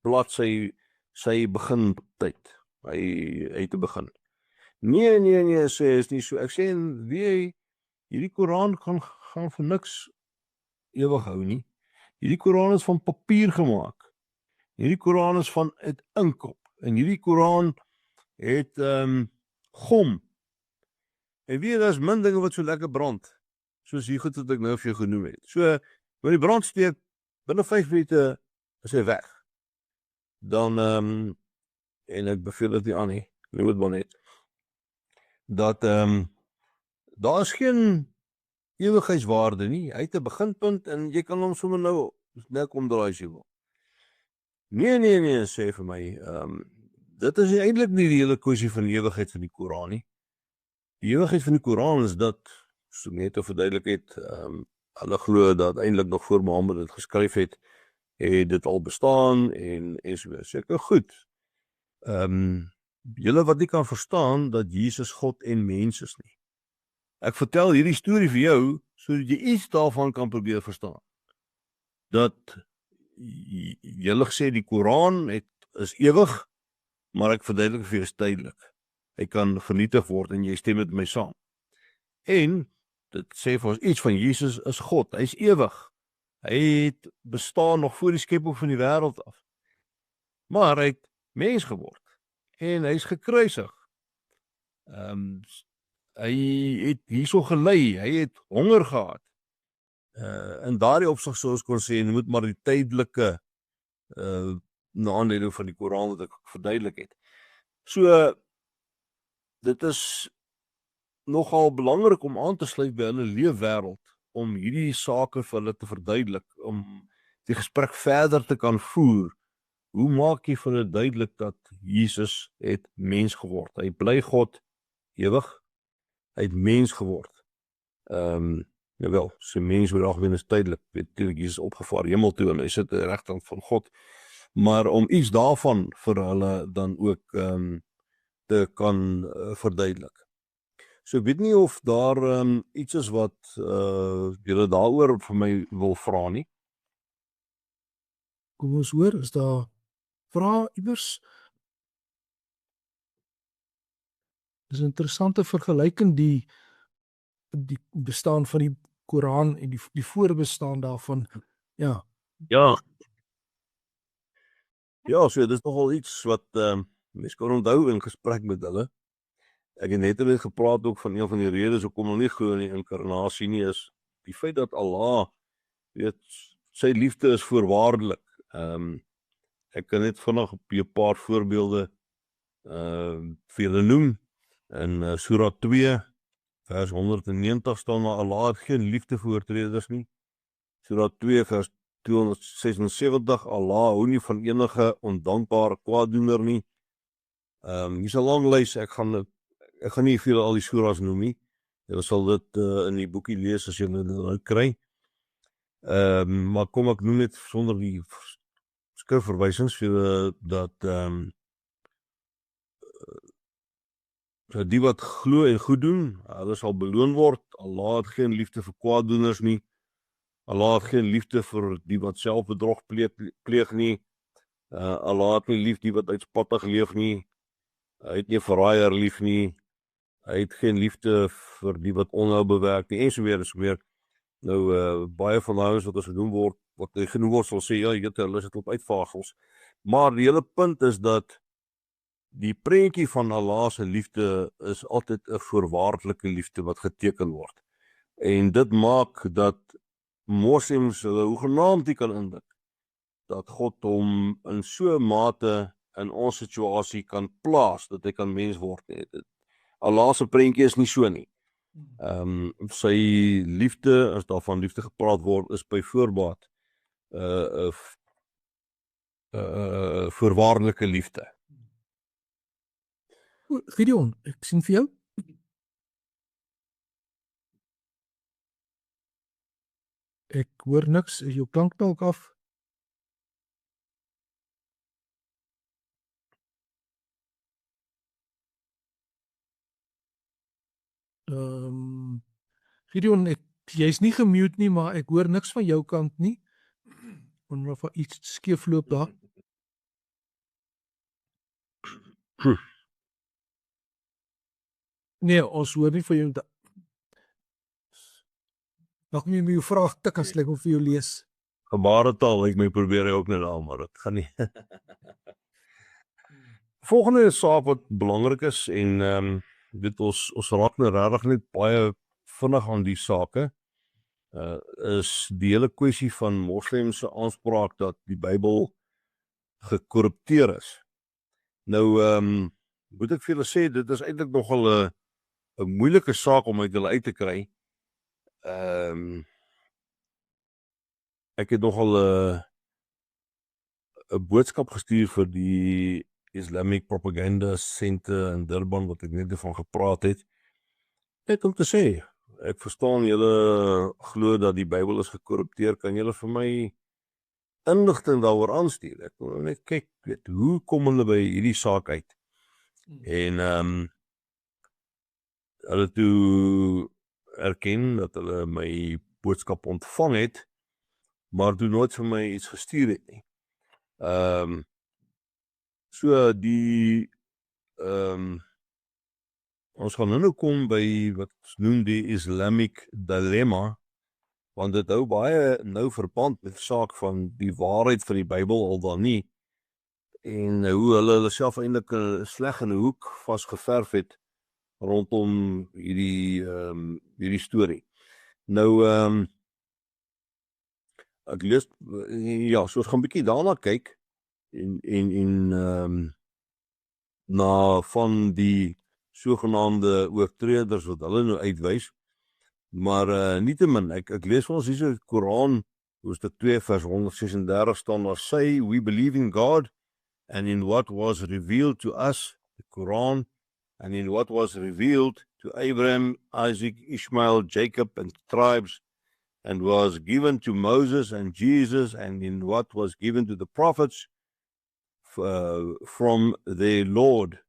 bladsy sy begintyd. Hy het te begin. Nee, sê is nie so. Ek sê wie hierdie Koran gaan vir niks ewig hou nie. Hierdie Koran is van papier gemaak. Hierdie Koran is van uit inkop en hierdie Koran het gom. En weet daar's min dinge wat so lekker brand, soos hier goed wat ek nou vir jou genoem het. So, wanneer die brand steek, binne 5 minute is hy weg. Dan en ek beveel dit nie aan nie, noem dit maar net, dat daar is geen ewigheidswaarde nie. Hy het 'n beginpunt en jy kan hom sommer nou net omdraai as jy wil. Nee, sê vir my, dit is eintlik nie die hele kwessie van die ewigheid van die Koran nie. Die ewigheid van die Koran is dat, so net te verduidelik het, hulle glo dat eintlik nog voor Mohammed dit geskryf het dit al bestaan en so weer. Seker goed. Julle wat nie kan verstaan dat Jesus God en mens is nie. Ek vertel hierdie storie vir jou sodat jy iets daarvan kan probeer verstaan. Dat julle gesê die Koran is ewig, maar ek verduidelik vir jou is tydelik. Hy kan vernietig word en jy stem met my saam. En dit sê vir ons iets van Jesus is God, hy is ewig. Hy het bestaan nog voor die skepping van die wêreld af. Maar hy het mens geword en hy is gekruisig. Hy het hierso gelei, hy het honger gehad. In daardie opsig sou ons kon sê, jy moet maar die tydelike na aanleiding van die Koran wat ek verduidelik het. So, dit is nogal belangrik om aan te sluit by hulle leefwêreld, om hierdie sake vir hulle te verduidelik, om die gesprek verder te kan voer. Hoe maak jy vir hulle duidelik dat Jesus het mens geword? Hy bly God ewig, hy het mens geword. Jawel, sy mens oor die algemeen is tydelik, natuurlijk Jesus opgevaar hemel toe en hy sit aan die regterkant van God, maar om iets daarvan vir hulle dan ook te kan verduidelik. So ek weet nie of daar iets is wat julle daaroor vir my wil vra nie. Kom ons hoor, is daar vrae iewers? Dis 'n interessante vergelyking, die bestaan van die Koran en die voorbestaan daarvan. Ja. Ja, so dis nogal iets wat mens kan onthou in gesprek met hulle. Ek het net weer gepraat ook van een van die redes hoekom hulle nie glo in die inkarnasie nie, is die feit dat Allah, weet, sy liefde is voorwaardelik. Ek kan net vinnig 'n paar voorbeelde vir julle noem. In Surah 2 vers 190 staan daar, Allah het geen liefde vir oortreders nie. Surah 2 vers 276, Allah hou nie van enige ondankbare kwaaddoener nie. Hier's 'n lang lys, ek gaan nie vir julle al die surahs noem nie. Julle sal dit in die boekie lees as julle dit nou kry. Maar kom ek noem net sonder die skrifverwysings vir julle dat die wat glo en goed doen, hulle sal beloon word. Allah het geen liefde vir kwaaddoeners nie. Allah het geen liefde vir die wat selfbedrog pleeg nie. Allah het nie lief die wat uitspattig leef nie. Hy het nie verraaier lief nie. Hy het geen liefde vir die wat onhou bewerk nie, en so weer. Nou, baie van ouens wat as genoem word, wat genoem word, sal sê, ja, hulle sit op uitvagels. Maar die hele punt is dat die prentjie van Allah se liefde is altyd 'n voorwaardelike liefde wat geteken word. En dit maak dat moslems hulle hoegenaamd nie kan indink dat God hom in so 'n mate in ons situasie kan plaas, dat hy kan mens word. Allah se prentjie is nie so nie. Sy liefde, as daar van liefde gepraat word, is by voorbaat voorwaardelike liefde. Gideon, ek sien vir jou. Ek hoor niks, is jou klank dalk af? Gideon, jy's nie gemute nie, maar ek hoor niks van jou kant nie. Wonder of iets skeef loop daar. Nee, ons hoor nie van jou. Nog nie my vraag tik as ek vir jou lees. Gebaretaal, ek my probeer hy ook net al, maar dit gaan nie. Volgende saak wat belangrik is, en dit ons raak nou regtig net baie vinnig aan die sake, is die hele kwessie van moslemse aanspraak dat die Bybel gekorrupteer is. Nou, moet ek vir julle sê, dit is eintlik nogal 'n moeilike saak om uit hulle uit te kry. Ek het nogal 'n boodskap gestuur vir die Islamic Propaganda Center in Durban, wat ek net van gepraat het. Net om te sê, ek verstaan julle glo dat die Bybel is gekorrupteer, kan julle vir my inligting daaroor aanstuur? Ek wil net kyk, hoe kom hulle by hierdie saak uit? En hulle toe erken dat hulle my boodskap ontvang het, maar toe nooit vir my iets gestuur het nie. So die ons gaan nou kom by wat ons noem die Islamic dilemma, want dit hou baie nou verband met die saak van die waarheid van die Bybel al dan nie, en hoe hulle self eintlik sleg in 'n hoek vasgeverf het rondom hierdie storie. Nou, ek lees, ja, so ons gaan 'n bietjie daarna kyk, en na van die sogenaamde oortreders wat hulle nou uitwys, maar nietemin, ek lees vir ons hier so Koran, hoofstuk 2 vers 136 staan daar, say we believe in God and in what was revealed to us, the Quran, and in what was revealed to Abraham, Isaac, Ishmael, Jacob, and tribes, and was given to Moses and Jesus, and in what was given to the prophets from their Lord.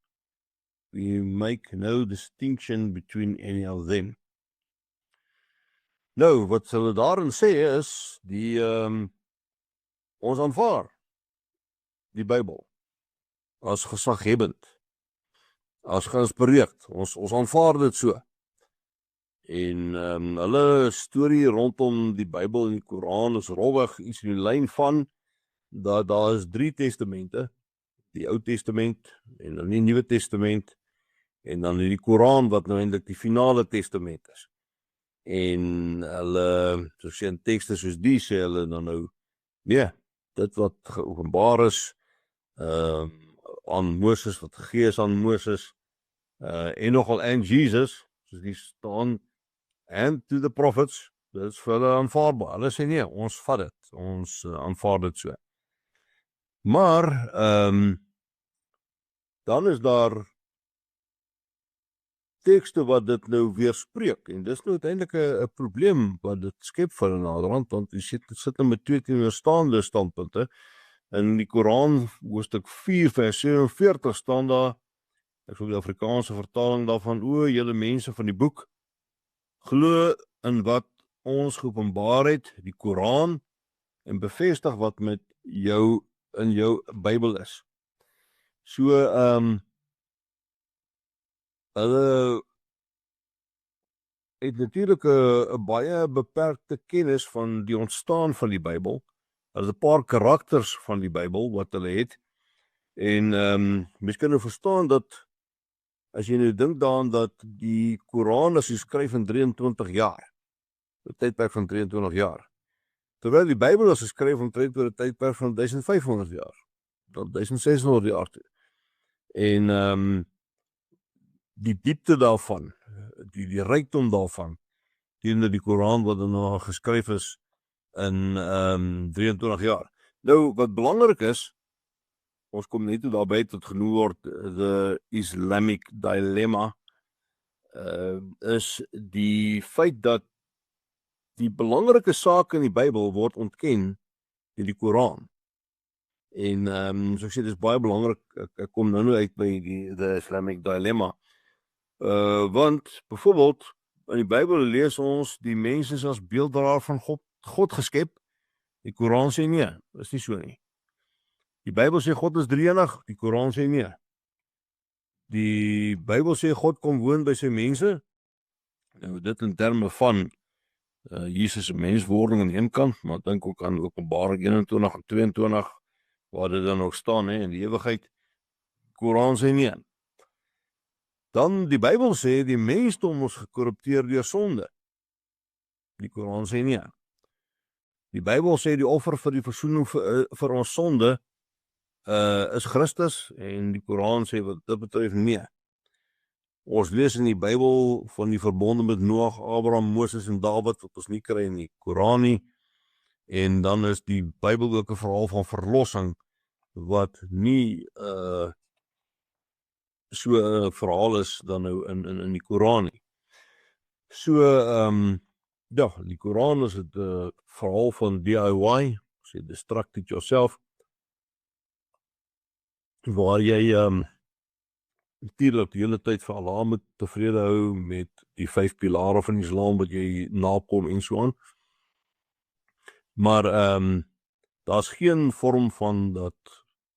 We make no distinction between any of them. Nou, wat hulle daarin sê is, ons aanvaar die Bybel as gesaghebend, as geïnspireerd, ons aanvaar dit so. En hulle storie rondom die Bybel en die Koran is rolweg iets in die lyn van, dat daar is 3 testamente, die Ou Testament, en dan die Nuwe Testament, en dan die Koran wat nou eintlik die finale testament is. En hulle, so sê in tekste soos die, sê hulle dan nou, nee, dit wat geopenbaar is, aan Moses, wat gegee is aan Moses, en nogal aan Jesus, soos die staan, and to the prophets, dit is vir hulle aanvaarbaar. Hulle sê nee, ons vat dit, ons aanvaar dit so. Maar, dan is daar tekste wat dit nou weerspreek, en dis nou uiteindelik 'n probleem wat dit skep vir 'n naderhand, want jy sit nou met 2 teenoorstaande standpunte. In die Koran, hoofstuk 4 vers 47 staan daar, ek sê die Afrikaanse vertaling daarvan, o julle mense van die boek, glo in wat ons geopenbaar het, die Koran, en bevestig wat met jou in jou Bybel is. So, hulle het natuurlik 'n baie beperkte kennis van die ontstaan van die Bybel. Hulle het 'n paar karakters van die Bybel wat hulle het. En mens kan nou verstaan dat as jy nou dink daaraan dat die Koran is geskryf in 23 jaar. 'n tydperk van 23 jaar. Terwyl die Bybel is geskryf omtrent oor 'n tydperk van 1500 jaar. Tot 1600 jaar toe. En die diepte daarvan, die rykdom daarvan, teenoor die Koran wat dan nou geskryf is in 23 jaar. Nou, wat belangrik is, ons kom net toe daarby tot genoem word, the Islamic dilemma, is die feit dat die belangrike sake in die Bybel word ontken in die Koran. En so ek sê, dit is baie belangrik, ek kom nou uit by the Islamic dilemma, want byvoorbeeld in die Bybel lees ons die mense is as beelddraer van God geskep. Die Koran sê nee, is nie so nie. Die Bybel sê God is drie-enig, die Koran sê nee. Die Bybel sê God kom woon by sy mense. Nou dit in terme van Jesus se menswording aan die een kant, maar dink ook aan Openbaring 21 en 22 waar dit dan nog staan in die ewigheid. Koran sê nee. Dan die Bybel sê die mensdom is gekorrupteer deur sonde. Die Koran sê nee. Die Bybel sê die offer vir die versoening vir ons sonde is Christus, en die Koran sê wat dit betref nee. Ons lees in die Bybel van die verbonde met Noag, Abraham, Moses en Dawid wat ons nie kry in die Koran nie. En dan is die Bybel ook 'n verhaal van verlossing wat nie so 'n verhaal is dan nou in die Koran nie. So ja, die Koran is 'n verhaal van DIY, sê destruct it yourself, waar jy natuurlik die hele tyd vir Allah moet tevrede hou met die 5 pilare van Islam wat jy nakom en so aan. Maar daar's geen vorm van dat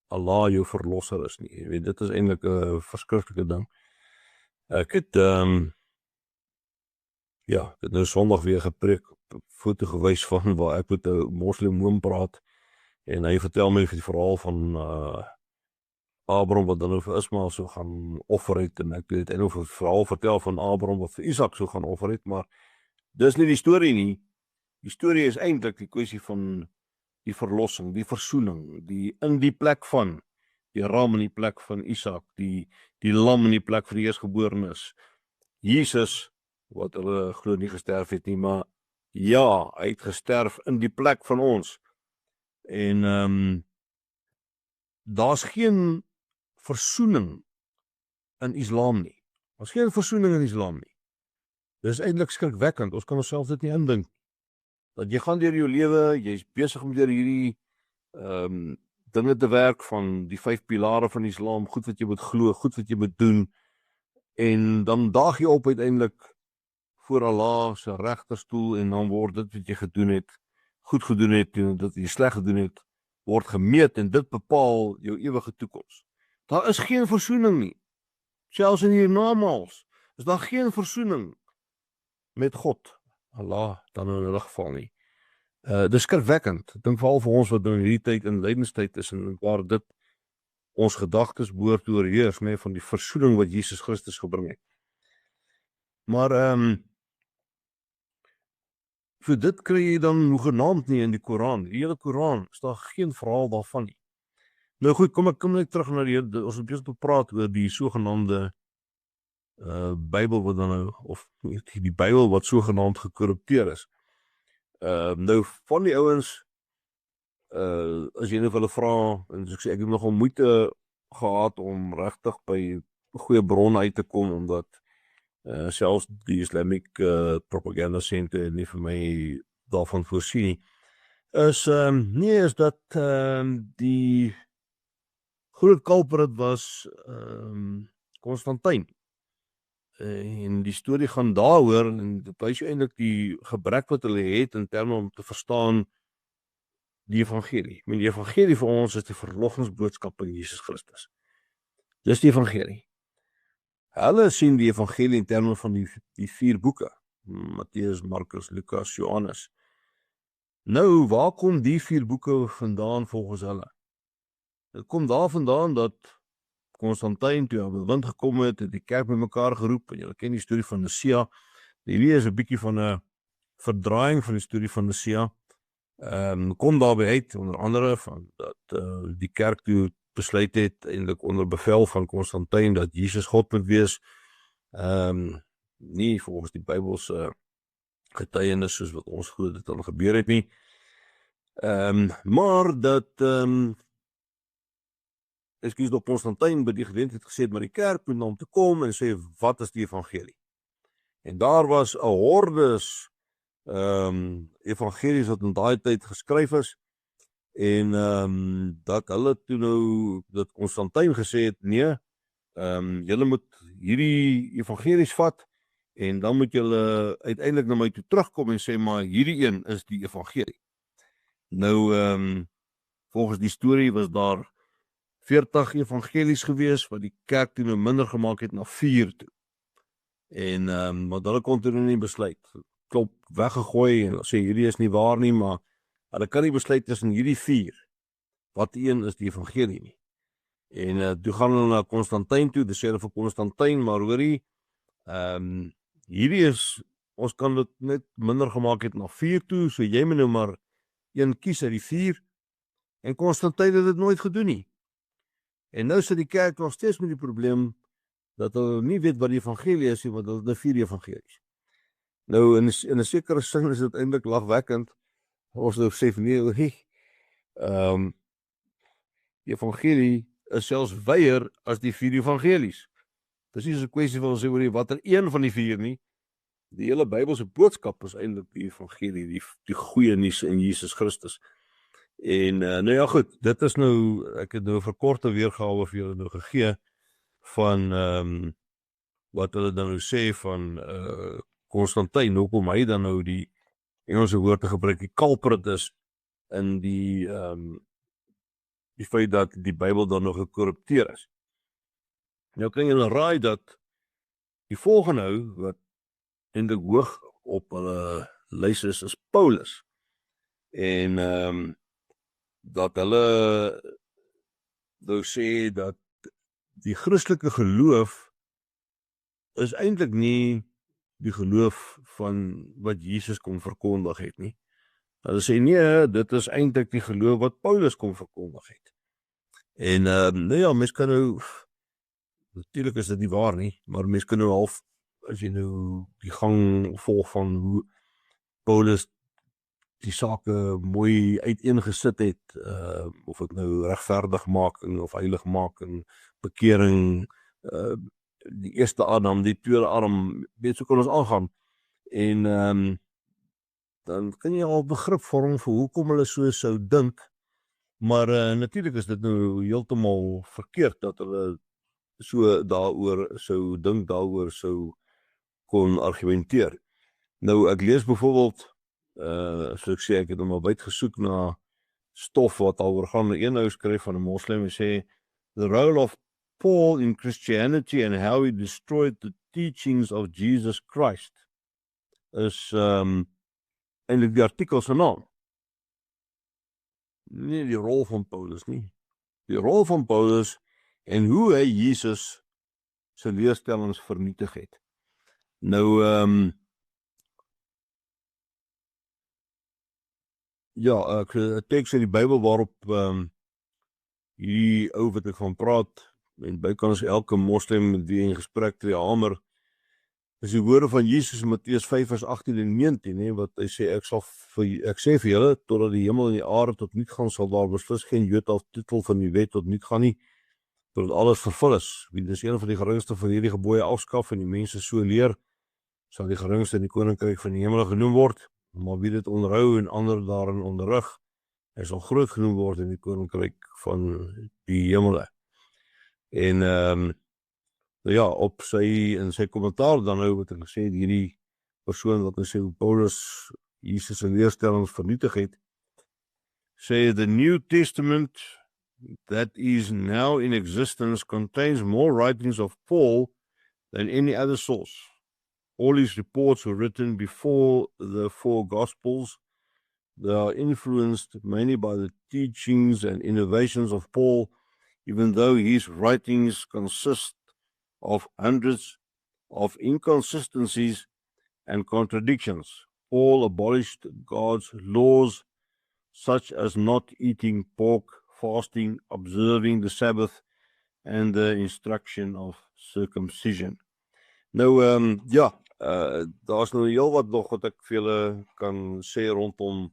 Allah jou verlosser is nie. Jy weet, dit is eintlik 'n verskriklike ding. Ek het ja, ek het nou Sondag weer gepreek, foto gewys van waar ek met 'n moslim oom praat en hy vertel my die verhaal van Abraham wat dan nou vir Ismael sou gaan offer het en ek het eintlik 'n verhaal vertel van Abraham wat vir Isak sou gaan offer het, maar dis nie die storie nie. Die storie is eintlik die kwessie van die verlossing, die versoening, die in die plek van die ram in die plek van Isak, die lam in die plek van die eersgeborenes. Jesus wat hulle glo nie gesterf het nie, maar ja, hy het gesterf in die plek van ons. En daar's geen versoening in Islam nie. Daar's geen versoening in Islam nie. Dis eintlik skrikwekkend. Ons kan onsself dit nie indink. Dat jy gaan deur jou lewe, jy's besig om deur hierdie dinge te werk van die 5 pilare van Islam, goed wat jy moet glo, goed wat jy moet doen, en dan daag jy op uiteindelik voor Allah se regterstoel en dan word dit wat jy gedoen het, goed gedoen het en dit jy sleg gedoen het, word gemeet en dit bepaal jou ewige toekoms. Daar is geen versoening nie. Selfs in hiernamaals is daar geen versoening met God, Allah, dan in 'n geval nie. Dis skrikwekkend. Ek dink veral vir ons wat nou in hierdie tyd in lydenstyd is en waar dit ons gedagtes behoort te oorheers, nee, van die versoening wat Jesus Christus gebring het. Maar vir dit kry jy dan hoegenaamd nie in die Koran. Die hele Koran is daar geen verhaal daarvan nie. Nou goed, kom ek terug na ons het besig gepraat oor die sogenaamde Bybel wat dan nou, of die Bybel wat sogenaamd gekorrupteer is. Nou van die ouens, as jy nou vir hulle vra, en soos ek sê, ek het nogal moeite gehad om regtig by goeie bronne uit te kom, omdat selfs die Islamic propaganda center nie vir my daarvan voorsien nie, is dat die groot culprit was Konstantin. En die storie gaan daaroor, en dit wys jou eintlik die gebrek wat hulle het in terme om te verstaan die evangelie. Die evangelie vir ons is die verlossingsboodskap van Jesus Christus. Dis die evangelie. Hulle sien die evangelie in terme van die 4 boeke, Matteus, Markus, Lukas, Johannes. Nou, waar kom die 4 boeke vandaan volgens hulle? Dit kom daar vandaan dat Konstantin, toe hy wind gekom het die kerk met mekaar geroep, en julle ken die storie van Nicea. Hierdie is 'n bietjie van 'n verdraaiing van die storie van Nicea. Kom daarby uit, onder andere, van dat die kerk toe besluit het, eintlik onder bevel van Konstantin, dat Jesus God moet wees. Nie volgens die Bybelse getuienis soos wat ons glo dit dan gebeur het nie. Maar dat op Konstantin by die geleentheid gesê het, maar die kerk moet na hom toe kom en sê, wat is die evangelie? En daar was 'n hordes evangelies wat in daai tyd geskryf is, en dat hulle toe nou, dat Konstantin gesê het, nee, julle moet hierdie evangelies vat, en dan moet julle uiteindelik na my toe terugkom en sê, maar hierdie een is die evangelie. Nou, volgens die storie was daar 40 evangelies gewees, wat die kerk toe nou minder gemaak het na 4 toe. En want hulle kon toe nie besluit, klop weggegooi en sê hierdie is nie waar nie, maar hulle kan nie besluit tussen hierdie 4, wat een is die evangelie nie. En toe gaan hulle na Konstantin toe, dis sê hulle vir Konstantin, maar hoorie, hierdie is, ons kan dit net minder gemaak het na 4 toe, so jy moet nou maar een kies uit die 4, en Konstantin het dit nooit gedoen nie. En nou sit die kerk nog steeds met die probleem, dat hulle nie weet wat die evangelie is, want hulle het nou 4 evangelies. Nou, in 'n sekere sin is dit eintlik lagwekkend, ons nou sê van nee, die evangelie is selfs weier as die 4 evangelies. Dis nie so 'n kwessie van ons sê oor watter een van die 4 nie. Die hele Bybelse boodskap is eintlik die evangelie, die goeie nuus in Jesus Christus. En nou ja goed, dit is nou, ek het nou 'n verkorte weergawe vir julle nou gegee van wat hulle dan nou sê van Konstantin, hoekom hy dan nou die Engelse woord te gebruik, die culprit is in die feit dat die Bybel dan nog gekorrupteer is. Nou kan jy raai dat Die volgende nou, wat eintlik hoog op hulle lys is Paulus. En dat hulle nou sê dat die Christelike geloof is eintlik nie die geloof van wat Jesus kom verkondig het nie. Hulle sê nee, dit is eintlik die geloof wat Paulus kom verkondig het. En nou ja, mens kan nou, natuurlijk is dit nie waar nie, maar mens kan nou half, as jy nou die gang volg van hoe Paulus die sake mooi uiteengesit het, of dit nou regverdigmaking of heiligmaking, bekering, die eerste Adam, die tweede Adam, weet so kan ons aangaan. En dan kan jy al begrip vorm vir hoekom hulle so sou dink, maar natuurlik is dit nou heeltemal verkeerd dat hulle so daaroor sou dink, daaroor sou kon argumenteer. Nou ek lees byvoorbeeld, so ek sê, ek het hom al uitgesoek na stof wat daaroor gaan. Een ou skryf van 'n moslim en sê the role of Paul in Christianity and how he destroyed the teachings of Jesus Christ is eintlik die artikel se naam. Nie die rol van Paulus nie. Die rol van Paulus en hoe hy Jesus se leerstellings vernietig het. Nou ja, ek teks in die Bybel waarop hierdie ou wat ek van praat, en bykans elke moslim met wie in gesprek tree hamer, is die woorde van Jesus in Matteus 5 vers 18 en 19, nee, wat hy sê, ek sê vir julle, totdat die hemel en die aarde tot niet gaan, sal daar beslis geen jota of titel van die wet tot niet gaan nie, totdat alles vervul is. Wie dis een van die geringste van hierdie gebooie afskaf en die mense so leer, sal die geringste in die koninkryk van die hemel genoem word, maar wie dit onderhou en ander daarin onderrig, hy sal groot genoem word in die koninkryk van die hemele. En nou ja, in sy kommentaar dan nou wat ek gesê het, hierdie persoon wat sê hoe Paulus Jesus se leerstellings vernietig het, sê the New Testament that is now in existence contains more writings of Paul than any other source. All his reports were written before the four Gospels. They are influenced mainly by the teachings and innovations of Paul, even though his writings consist of hundreds of inconsistencies and contradictions. Paul abolished God's laws, such as not eating pork, fasting, observing the Sabbath, and the instruction of circumcision. Nou, daar is nou heel wat nog wat ek vir julle kan sê rondom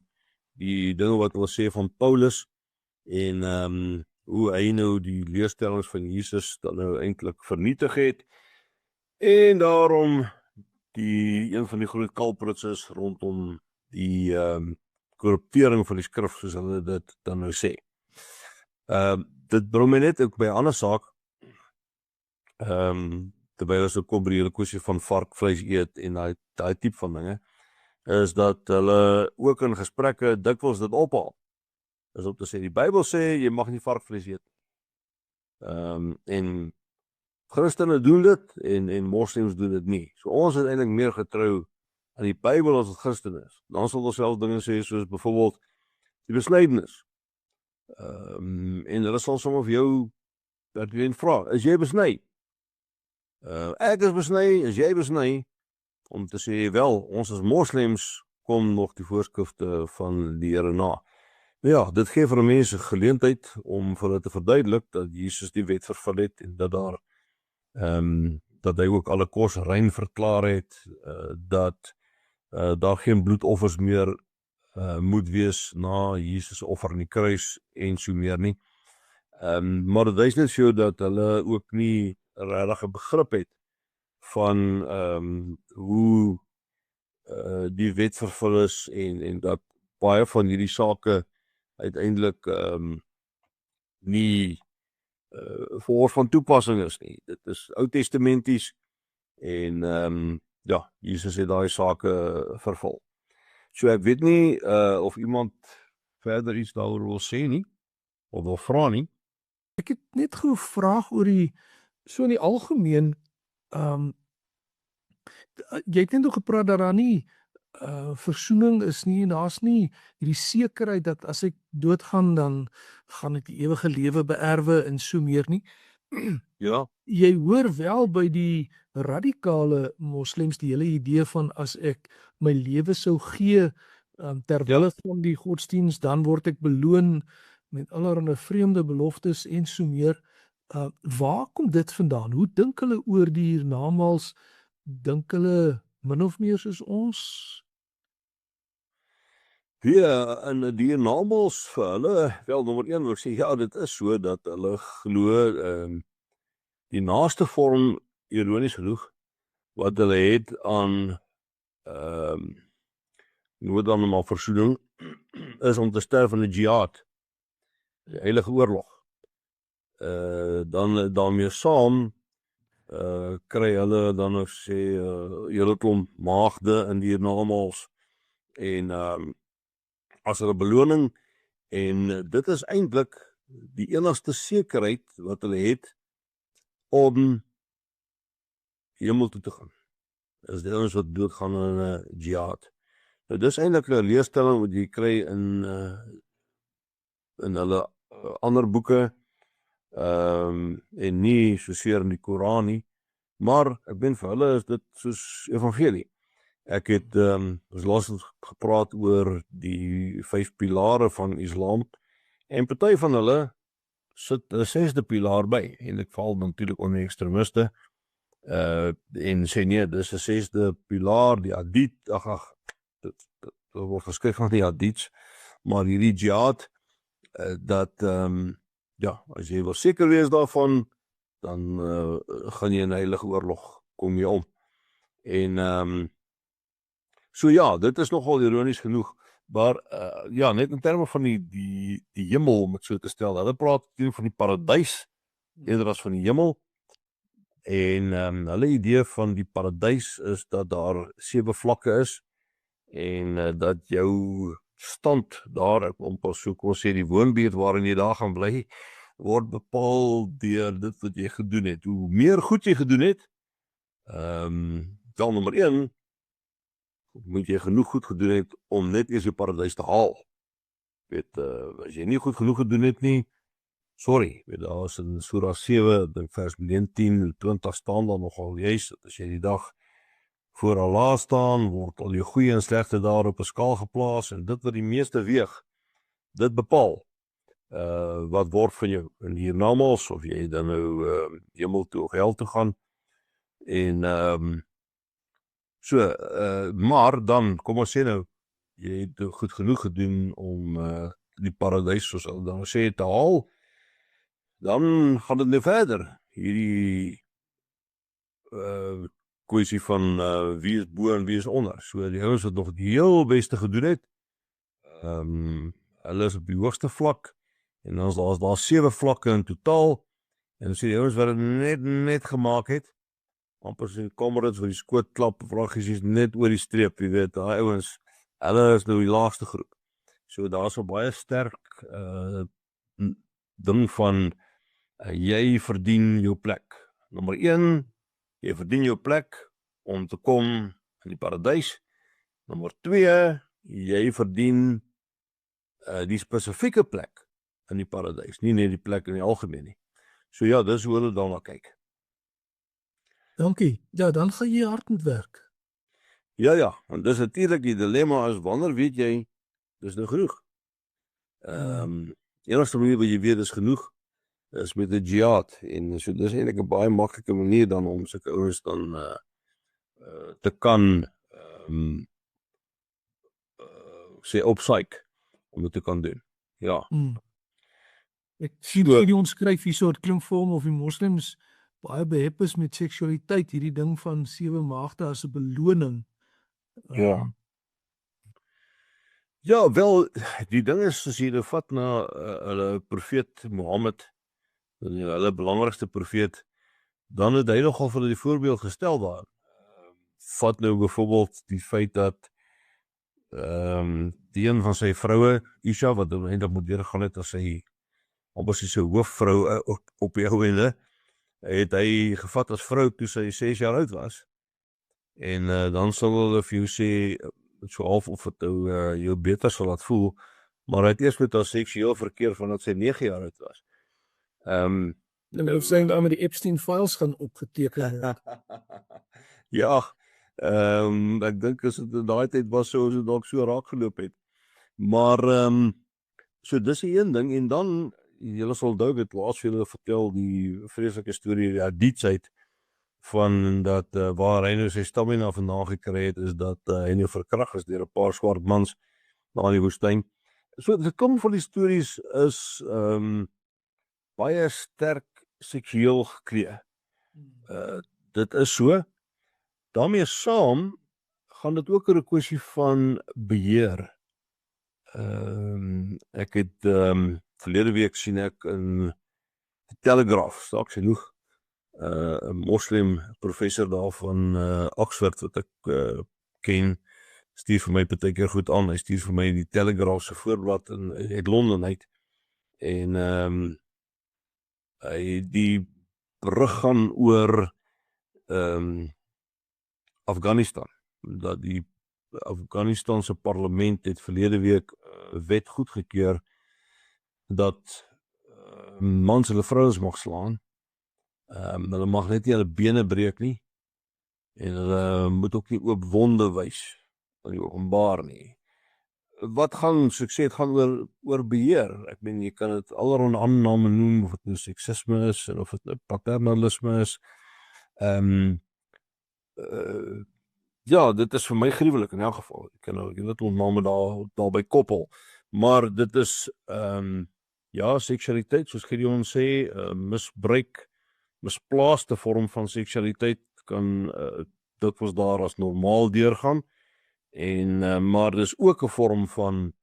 die dinge wat hulle sê van Paulus, en hoe hy nou die leerstellings van Jesus dan nou eintlik vernietig het, en daarom een van die groot culprits is rondom die korruptering van die skrif, soos hulle dit dan nou sê. Dit bring my net ook by 'n ander saak, terwyl ons kom by die hele kwessie van varkvleis eet en daai tipe van dinge, is dat hulle ook in gesprekke dikwels dit ophaal. Is om te sê, die Bybel sê, jy mag nie varkvleis eet. En Christene doen dit, en moslims doen dit nie. So ons is eintlik meer getrou aan die Bybel as wat Christen is. Dan sal ons self dinge sê, soos byvoorbeeld die besnydenis. En hulle sal sommer vir jou vra, is jy besny? Ek is besny, is jy besny? Om te sê, wel, ons as moslims kom nog die voorskrifte van die Here na. Nou ja, dit gee vir mense geleentheid om vir hulle te verduidelik dat Jesus die wet vervul het en dat daar dat hy ook alle kos rein verklaar het, dat daar geen bloedoffers meer moet wees na Jesus offer in die kruis en so meer nie. Maar dit is net so dat hulle ook nie regtig 'n begrip het van hoe die wet vervul is en dat baie van hierdie sake uiteindelik nie vir ons van toepassing is nie. Dit is Ou Testamenties en Jesus het daai sake vervul. So ek weet nie of iemand verder iets daaroor wil sê nie, of wil vra nie. Ek het net gevraag oor so in die algemeen, jy het net nog gepraat dat daar nie versoening is nie, en daar's nie hierdie sekerheid dat as ek doodgaan dan gaan ek die ewige lewe beerwe en so meer nie. Ja, Jy hoor wel by die radikale moslems die hele idee van as ek my lewe sou gee ter wille van die godsdiens, dan word ek beloon met allerlei vreemde beloftes en so meer. Waar kom dit vandaan? Hoe dink hulle oor die hiernamaals? Dink hulle min of meer soos ons? en die hiernamaals vir hulle, wel nommer 1 wil ek sê, ja, dit is so dat hulle glo, die naaste vorm, ironies genoeg, wat hulle het aan, noem dan maar versoening, is om te sterf in die jihad, die heilige oorlog. Dan daarmee saam, kry hulle dan of sê, hele klomp maagde in die hiernamaals, en as hulle beloning, en dit is eintlik die enigste sekerheid wat hulle het om hemel toe te gaan. Is die ouens wat doodgaan in 'n jihad. Nou dis eintlik 'n leerstelling wat jy kry in hulle ander boeke, en nie soseer in die Koran nie, maar ek ben vir hulle is dit soos evangelie. Ek het ons laasens gepraat oor die 5 pilare van Islam, en party van hulle sit 'n 6de pilaar by, en ek val natuurlik onder ekstremiste, en sê nee, dis 'n 6de pilaar, die hadith, dit word geskryf van die hadiths, maar hierdie jihad, dat, ja, as jy wil seker wees daarvan, dan gaan jy in 'n heilige oorlog, kom jy om. En, so ja, dit is nogal ironies genoeg, maar ja, net in terme van die hemel, om het so te stel, hulle praat van die paradys, eerder as van die hemel, en hulle idee van die paradys is dat daar 7 vlakke is, en dat jou stand daar, ek pas so kon sê, die woonbuurt waarin jy daar gaan bly, word bepaal deur dit wat jy gedoen het. Hoe meer goed jy gedoen het, dan nommer 1, moet jy genoeg goed gedoen het om net eers die paradys te haal. Weet, as jy nie goed genoeg gedoen het nie, sorry, weet, daar is in Surah 7, dink vers 19, 20 staan daar nogal juist, dat as jy die dag voor Allah staan, word al jou goeie en slegte daar op 'n skaal geplaas, en dit wat die meeste weeg, dit bepaal, wat word van jou in hiernamaals, of jy dan nou hemel toe of hel toe gaan, en so, maar dan, kom ons sê nou, jy het goed genoeg gedoen om die paradys, soos hulle dan sê, te haal, dan gaan dit nou verder, hierdie kwessie van wie is bo en wie is onder. So die ouens wat nog die heel beste gedoen het, hulle is op die hoogste vlak, en dan is daar 7 vlakke in totaal, en dan sê die ouens wat het net gemaak het, amper sy comrades wat die skoot klap, vragies net oor die streep, jy weet, daai ouens, hulle is nou die laagste groep. So daar is 'n baie sterk ding van, jy verdien jou plek. Nommer 1, jy verdien jou plek om te kom in die paradys. Nommer 2, jy verdien die spesifieke plek in die paradys, nie net die plek in die algemeen nie. So ja, dis hoe hulle daarna kyk. Dankie. Ja, dan gaan jy hard moet werk. Ja, en dis natuurlik die dilemma is, wanneer weet jy, dis nou genoeg. Enigste manier wat jy weet is genoeg, is met 'n jihad, en so dis eintlik 'n baie maklike manier dan om sulke ouens dan te kan sê opsyk om dit te kan doen. Ja. Ek sien hierdie omskryf hierso, dit klink vir hom of die moslems baie behep is met seksualiteit, hierdie ding van 7 maagde as 'n beloning. Ja. Ja, wel, die ding is, as jy dit vat na hulle profeet Mohammed, hulle belangrikste profeet, dan het hy nogal vir hulle die voorbeeld gestel daar. Vat nou byvoorbeeld die feit dat die een van sy vroue, Isha, wat eintlik moet deurgaan het as sy amper sy hoofvrou op die ouende, het hy gevat as vrou toe sy 6 jaar oud was, En dan sal hulle vir jou sê, so half of het jou beter sal laat voel, maar hy het eers met haar seksueel verkeer vandat sy 9 jaar oud was. En of sy dan met die Epstein files gaan opgeteken word. Ja, ek dink as dit in daai tyd was sou dit dalk so raak geloop het. Maar so dis die een ding en dan julle sal onthou dit laas vir julle vertel die vreeslike storie die Haditsheid van dat waar hy nou sy stamina vandaan gekry het is dat hy nou verkragt is deur 'n paar swart mans daar in die woestyn. So dit kom van die stories is baie sterk seksueel geklee. Dit is so. Daarmee saam gaan dit ook oor 'n kwessie van beheer. Ek het verlede week sien ek in die Telegraaf, staaks genoeg, 'n moslim professor daar van Oxford wat ek ken, stuur vir my partykeer goed aan. Hy stuur vir my die Telegraaf se voorblad uit Londen uit. En die berig gaan oor Afghanistan. Dat die Afghanistanse parlement het verlede week wet goedgekeur dat mans hulle vrouens mag slaan. Hulle mag net nie hulle bene breek nie. En hulle moet ook nie oop wonde wys in die openbaar nie. Wat gaan, soos ek sê, het gaan oor beheer. Ek meen, jy kan dit allerhande ander name noem, of dit nou seksisme is, en of dit nou paternalisme is. Ja, dit is vir my gruwelik in elk geval. Ek kan nou net name daarby koppel. Maar dit is, ja, seksualiteit, soos Gideon sê, misbruik, misplaaste vorm van seksualiteit kan dikwels daar as normaal deurgaan. Maar dis ook 'n vorm van,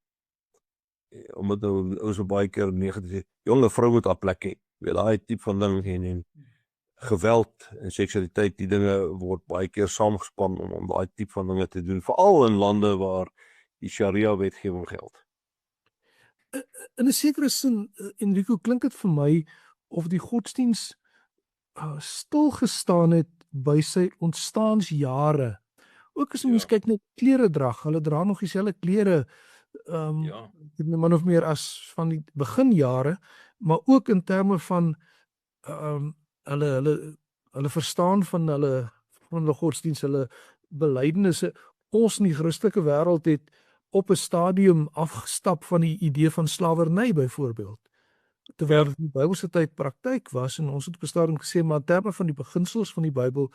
omdat nou ou so baie keer negatief, jonge vrou moet haar plek hê. Weet daai tipe van ding en geweld en seksualiteit, die dinge word baie keer saamgespan om daai tipe van dinge te doen, veral in lande waar die Sharia wetgewing geld. In 'n sekere sin, Enrico, klink dit vir my of die godsdiens stil gestaan het by sy ontstaansjare. Ook as mens kyk net kleredrag, hulle dra nog dieselfde klere min of meer as van die beginjare, maar ook in terme van hulle verstaan van hulle godsdiens, hulle belydenisse. Ons in die Christelike wêreld het op 'n stadium afgestap van die idee van slawerny byvoorbeeld. Terwyl dit in die Bybelse tyd praktyk was en ons het op 'n stadium gesê, maar in terme van die beginsels van die Bybel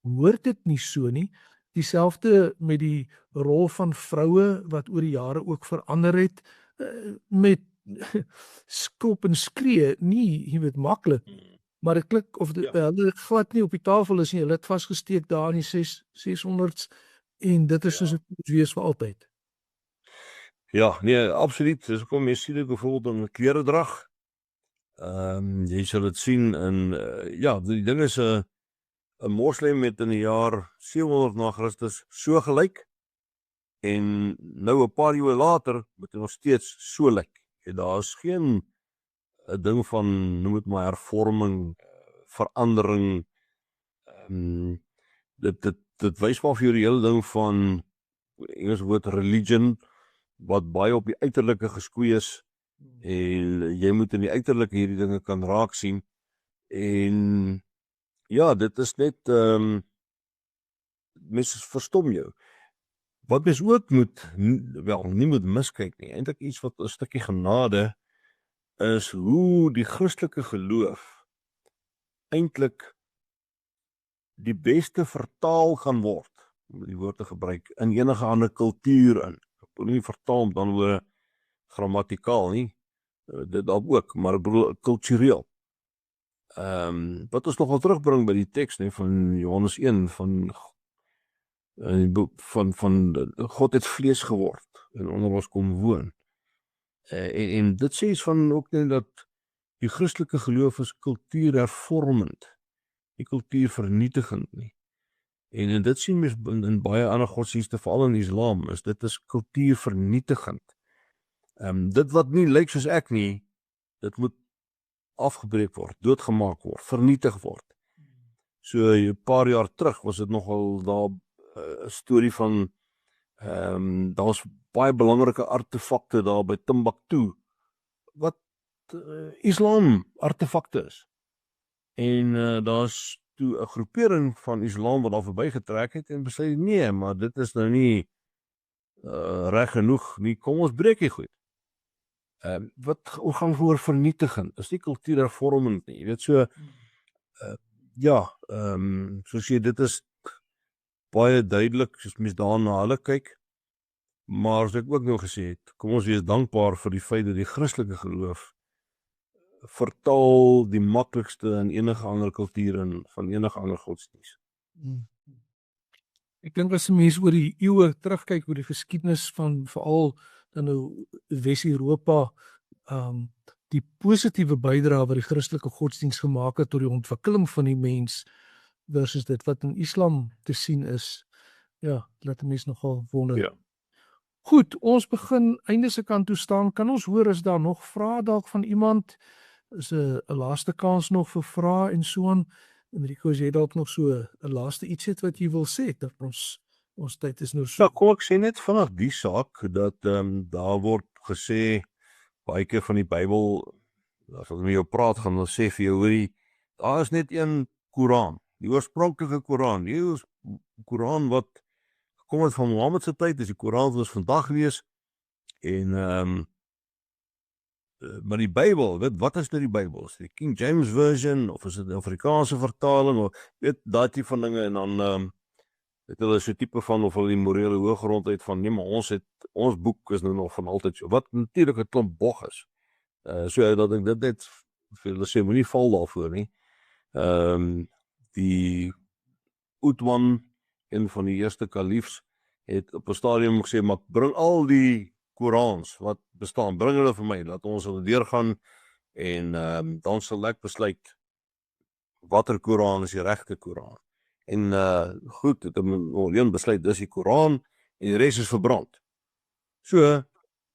hoort dit nie so nie. Dieselfde met die rol van vroue wat oor die jare ook verander het, met skop en skree, nie, jy weet, maklik. Maar dit klink of hulle glad nie op die tafel is nie, hulle het vasgesteek daar in die 600s en dit is soos dit moet wees vir altyd. Ja, nee, absoluut. Dis hoekom jy sien dit byvoorbeeld in kleredrag. Jy sal dit sien in ja, die ding is 'n moslim het in die jaar 700 na Christus so gelyk en nou 'n paar eeue later moet hy nog steeds so lyk. En daar is geen 'n ding van, noem dit maar, hervorming, verandering. Dit wys maar vir jou die hele ding van Engels woord religion, wat baie op die uiterlike geskoei is, en jy moet in die uiterlike hierdie dinge kan raak sien, en ja, dit is net, mense verstom jou. Wat mens ook nie moet miskyk nie, eintlik iets wat 'n stukkie genade is, hoe die Christelike geloof eintlik die beste vertaal gaan word, om die woord te gebruik, in enige ander kultuur in. Ek bedoel nie vertaal om dan oor grammatikaal nie, dit dalk ook, maar ek bedoel kultureel. Wat ons nogal terugbring by die teks van Johannes 1 van God het vlees geword en onder ons kom woon. En dit sê iets van ook net dat die Christelike geloof is kultuurhervormend, nie kultuurvernietigend nie. En dit sien mens in baie ander godsdienste, veral in Islam, is dit is kultuurvernietigend. Dit wat nie lyk soos ek nie, dit moet afgebreek word, doodgemaak word, vernietig word. So 'n paar jaar terug was dit nogal daar storie van daar's baie belangrike artefakte daar by Timbuktu wat Islam artefakte is. En daar's toe 'n groepering van Islam wat daar verbygetrek het en besluit nee, maar dit is nou nie reg genoeg nie. Kom ons breek die goed. Hoe gaan we oor vernietiging? Is nie kultuurhervorming nie. Jy weet so soos jy dit is baie duidelik soos mens daarna hulle kyk. Maar as ek ook nou gesê het, kom ons wees dankbaar vir die feit dat die Christelike geloof vertaal die maklikste in enige ander kultuur en van enige ander godsdienst. Ek dink as 'n mens oor die eeue terugkyk oor die geskiedenis van veral dan nou Wes-Europa, die positiewe bydrae wat die Christelike godsdienst gemaak het tot die ontwikkeling van die mens versus dit wat in Islam te sien is, ja, laat 'n mens nogal wonder. Ja. Goed, ons begin einde se kant toe staan. Kan ons hoor is daar nog vrae dalk van iemand? Is 'n laaste kans nog vir vrae en so aan? Enrico, as jy dalk nog so 'n laaste iets het wat jy wil sê, dat ons tyd is nou so. Ja, kom ek sê net vanaf die saak dat daar word gesê baie keer van die Bybel, as ons met jou praat, gaan ons sê vir jou, hoorie, daar is net een Koran, die oorspronklike Koran, die Koran wat gekom het van Mohammed se tyd, is die Koran wat ons vandag lees, en maar die Bybel, wat is nou die Bybel? Is dit die King James Version, of is dit 'n Afrikaanse vertaling, of weet, daai van dinge, en dan het hulle so tipe van, of hulle die morele hoëgrondheid van, nee, maar ons boek is nou nog van altyd so, wat natuurlik 'n klomp bog is. So dat ek dit net, vir hulle sê, moenie val daarvoor nie. Die Uthman, een van die eerste kaliefs, het op 'n stadium gesê, maar bring al die Korans wat bestaan, bring hulle vir my, laat ons hulle deurgaan, en dan sal ek besluit watter Koran is die regte Koran. En goed, het een besluit, dis die Koran, en die res is verbrand. So,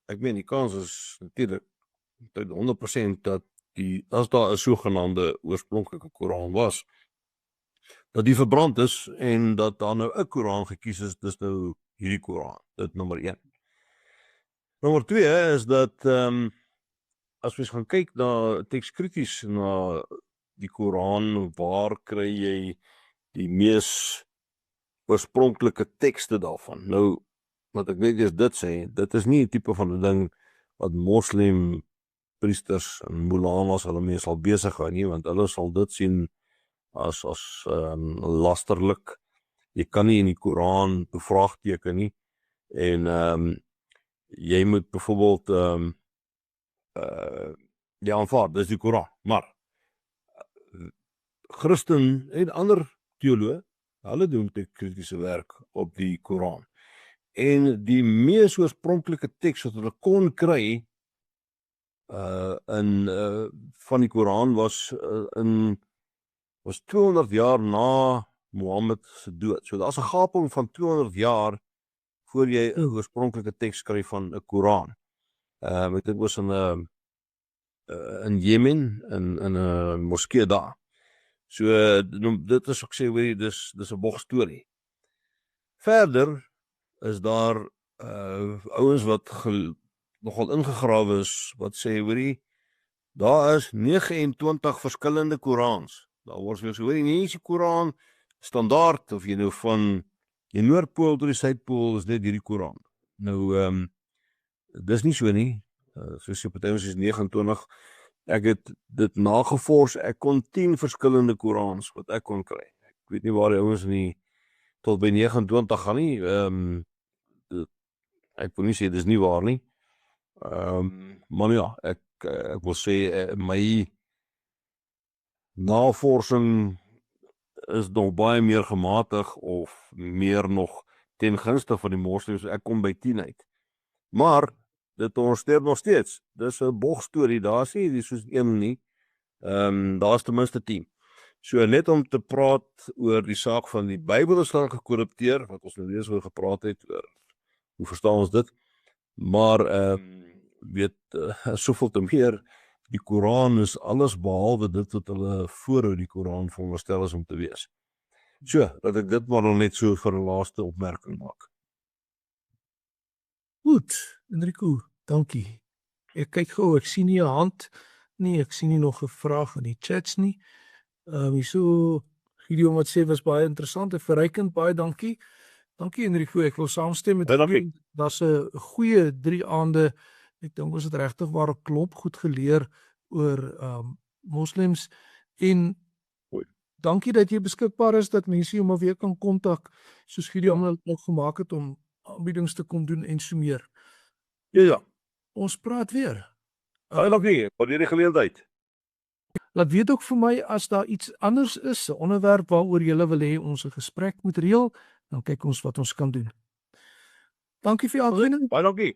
ek meen, die kans is natuurlik 100% dat as daar 'n sogenaamde oorspronklike Koran was, dat die verbrand is, en dat daar nou 'n Koran gekies is, dis nou hierdie Koran, dit nommer 1. Nommer 2 is dat, as ons gaan kyk na tekskrities na die Koran, waar kry jy die mees oorspronklike tekste daarvan? Nou, wat ek net eers dit sê, dit is nie 'n tipe van 'n ding wat moslim priesters en mulamas hulle mee sal besig hou nie, want hulle sal dit sien as lasterlik. Jy kan nie in die Koran bevraagteken nie, en jy moet byvoorbeeld aanvaar, dis die Koran, maar Christen en ander teoloë, hulle doen kritiese werk op die Koran. En die mees oorspronklike teks wat hulle kon kry van die Koran was 200 jaar na Mohammed se dood. So daar's 'n gaping van 200 jaar voor jy 'n oorspronklike teks kry van 'n Koran. Dit was in Jemen, in 'n moskee daar. So dit is, ek sê, weet jy, dis 'n bog storie. Verder is daar ouens wat nogal ingegrawe is, wat sê, weet jy, daar is 29 verskillende Korans. Daar word vir so, weet jy, nie is die Koran standaard, of jy nou van die Noordpool tot die Suidpool is net hierdie Koran. Nou, dis nie so nie, soos jy party ons is 29, ek het dit nagevors, ek kon 10 verskillende Korans wat ek kon kry. Ek weet nie waar die ouens nie tot by 29 gaan nie, ek wil nie sê dis nie waar nie, maar ja, ek wil sê, my navorsing is nog baie meer gematig, of meer nog ten gunste van die moslims, ek kom by 10 uit. Maar, dit ondersteun nog steeds, dis 'n bogstorie, daar is nie soos een nie, daar is ten minste 10. So net om te praat oor die saak van die Bybel is dan gekorrupteer, wat ons nou reeds oor gepraat het, oor hoe verstaan ons dit, maar weet, soveel te meer, die Koran is alles behalwe dit wat hulle voorhou die Koran veronderstel is om te wees. So, dat ek dit maar nog net so vir 'n laaste opmerking maak. Goed, Enrico, dankie. Ek kyk gou, ek sien nie 'n hand nie, ek sien nie nog 'n vraag in die chats nie. Hierso Gideon wat sê was baie interessant en verrykend, baie dankie. Dankie Enrico, ek wil saamstem met Baie dankie. Gideon. Daar's 'n goeie 3 aande. Ek dink ons het regtig waar 'n klomp goed geleer oor moslems en Goeie. dankie dat jy beskikbaar is dat mense jou maar weer kan kontak soos Gideon nog gemaak het om aanbiedings te kom doen en so meer. Ja. Ons praat weer. Baie dankie vir die geleentheid. Laat weet ook vir my as daar iets anders is, 'n onderwerp waaroor jy wil hê ons 'n gesprek moet reël, dan kyk ons wat ons kan doen. Dankie vir jou aanwysing. Baie dankie.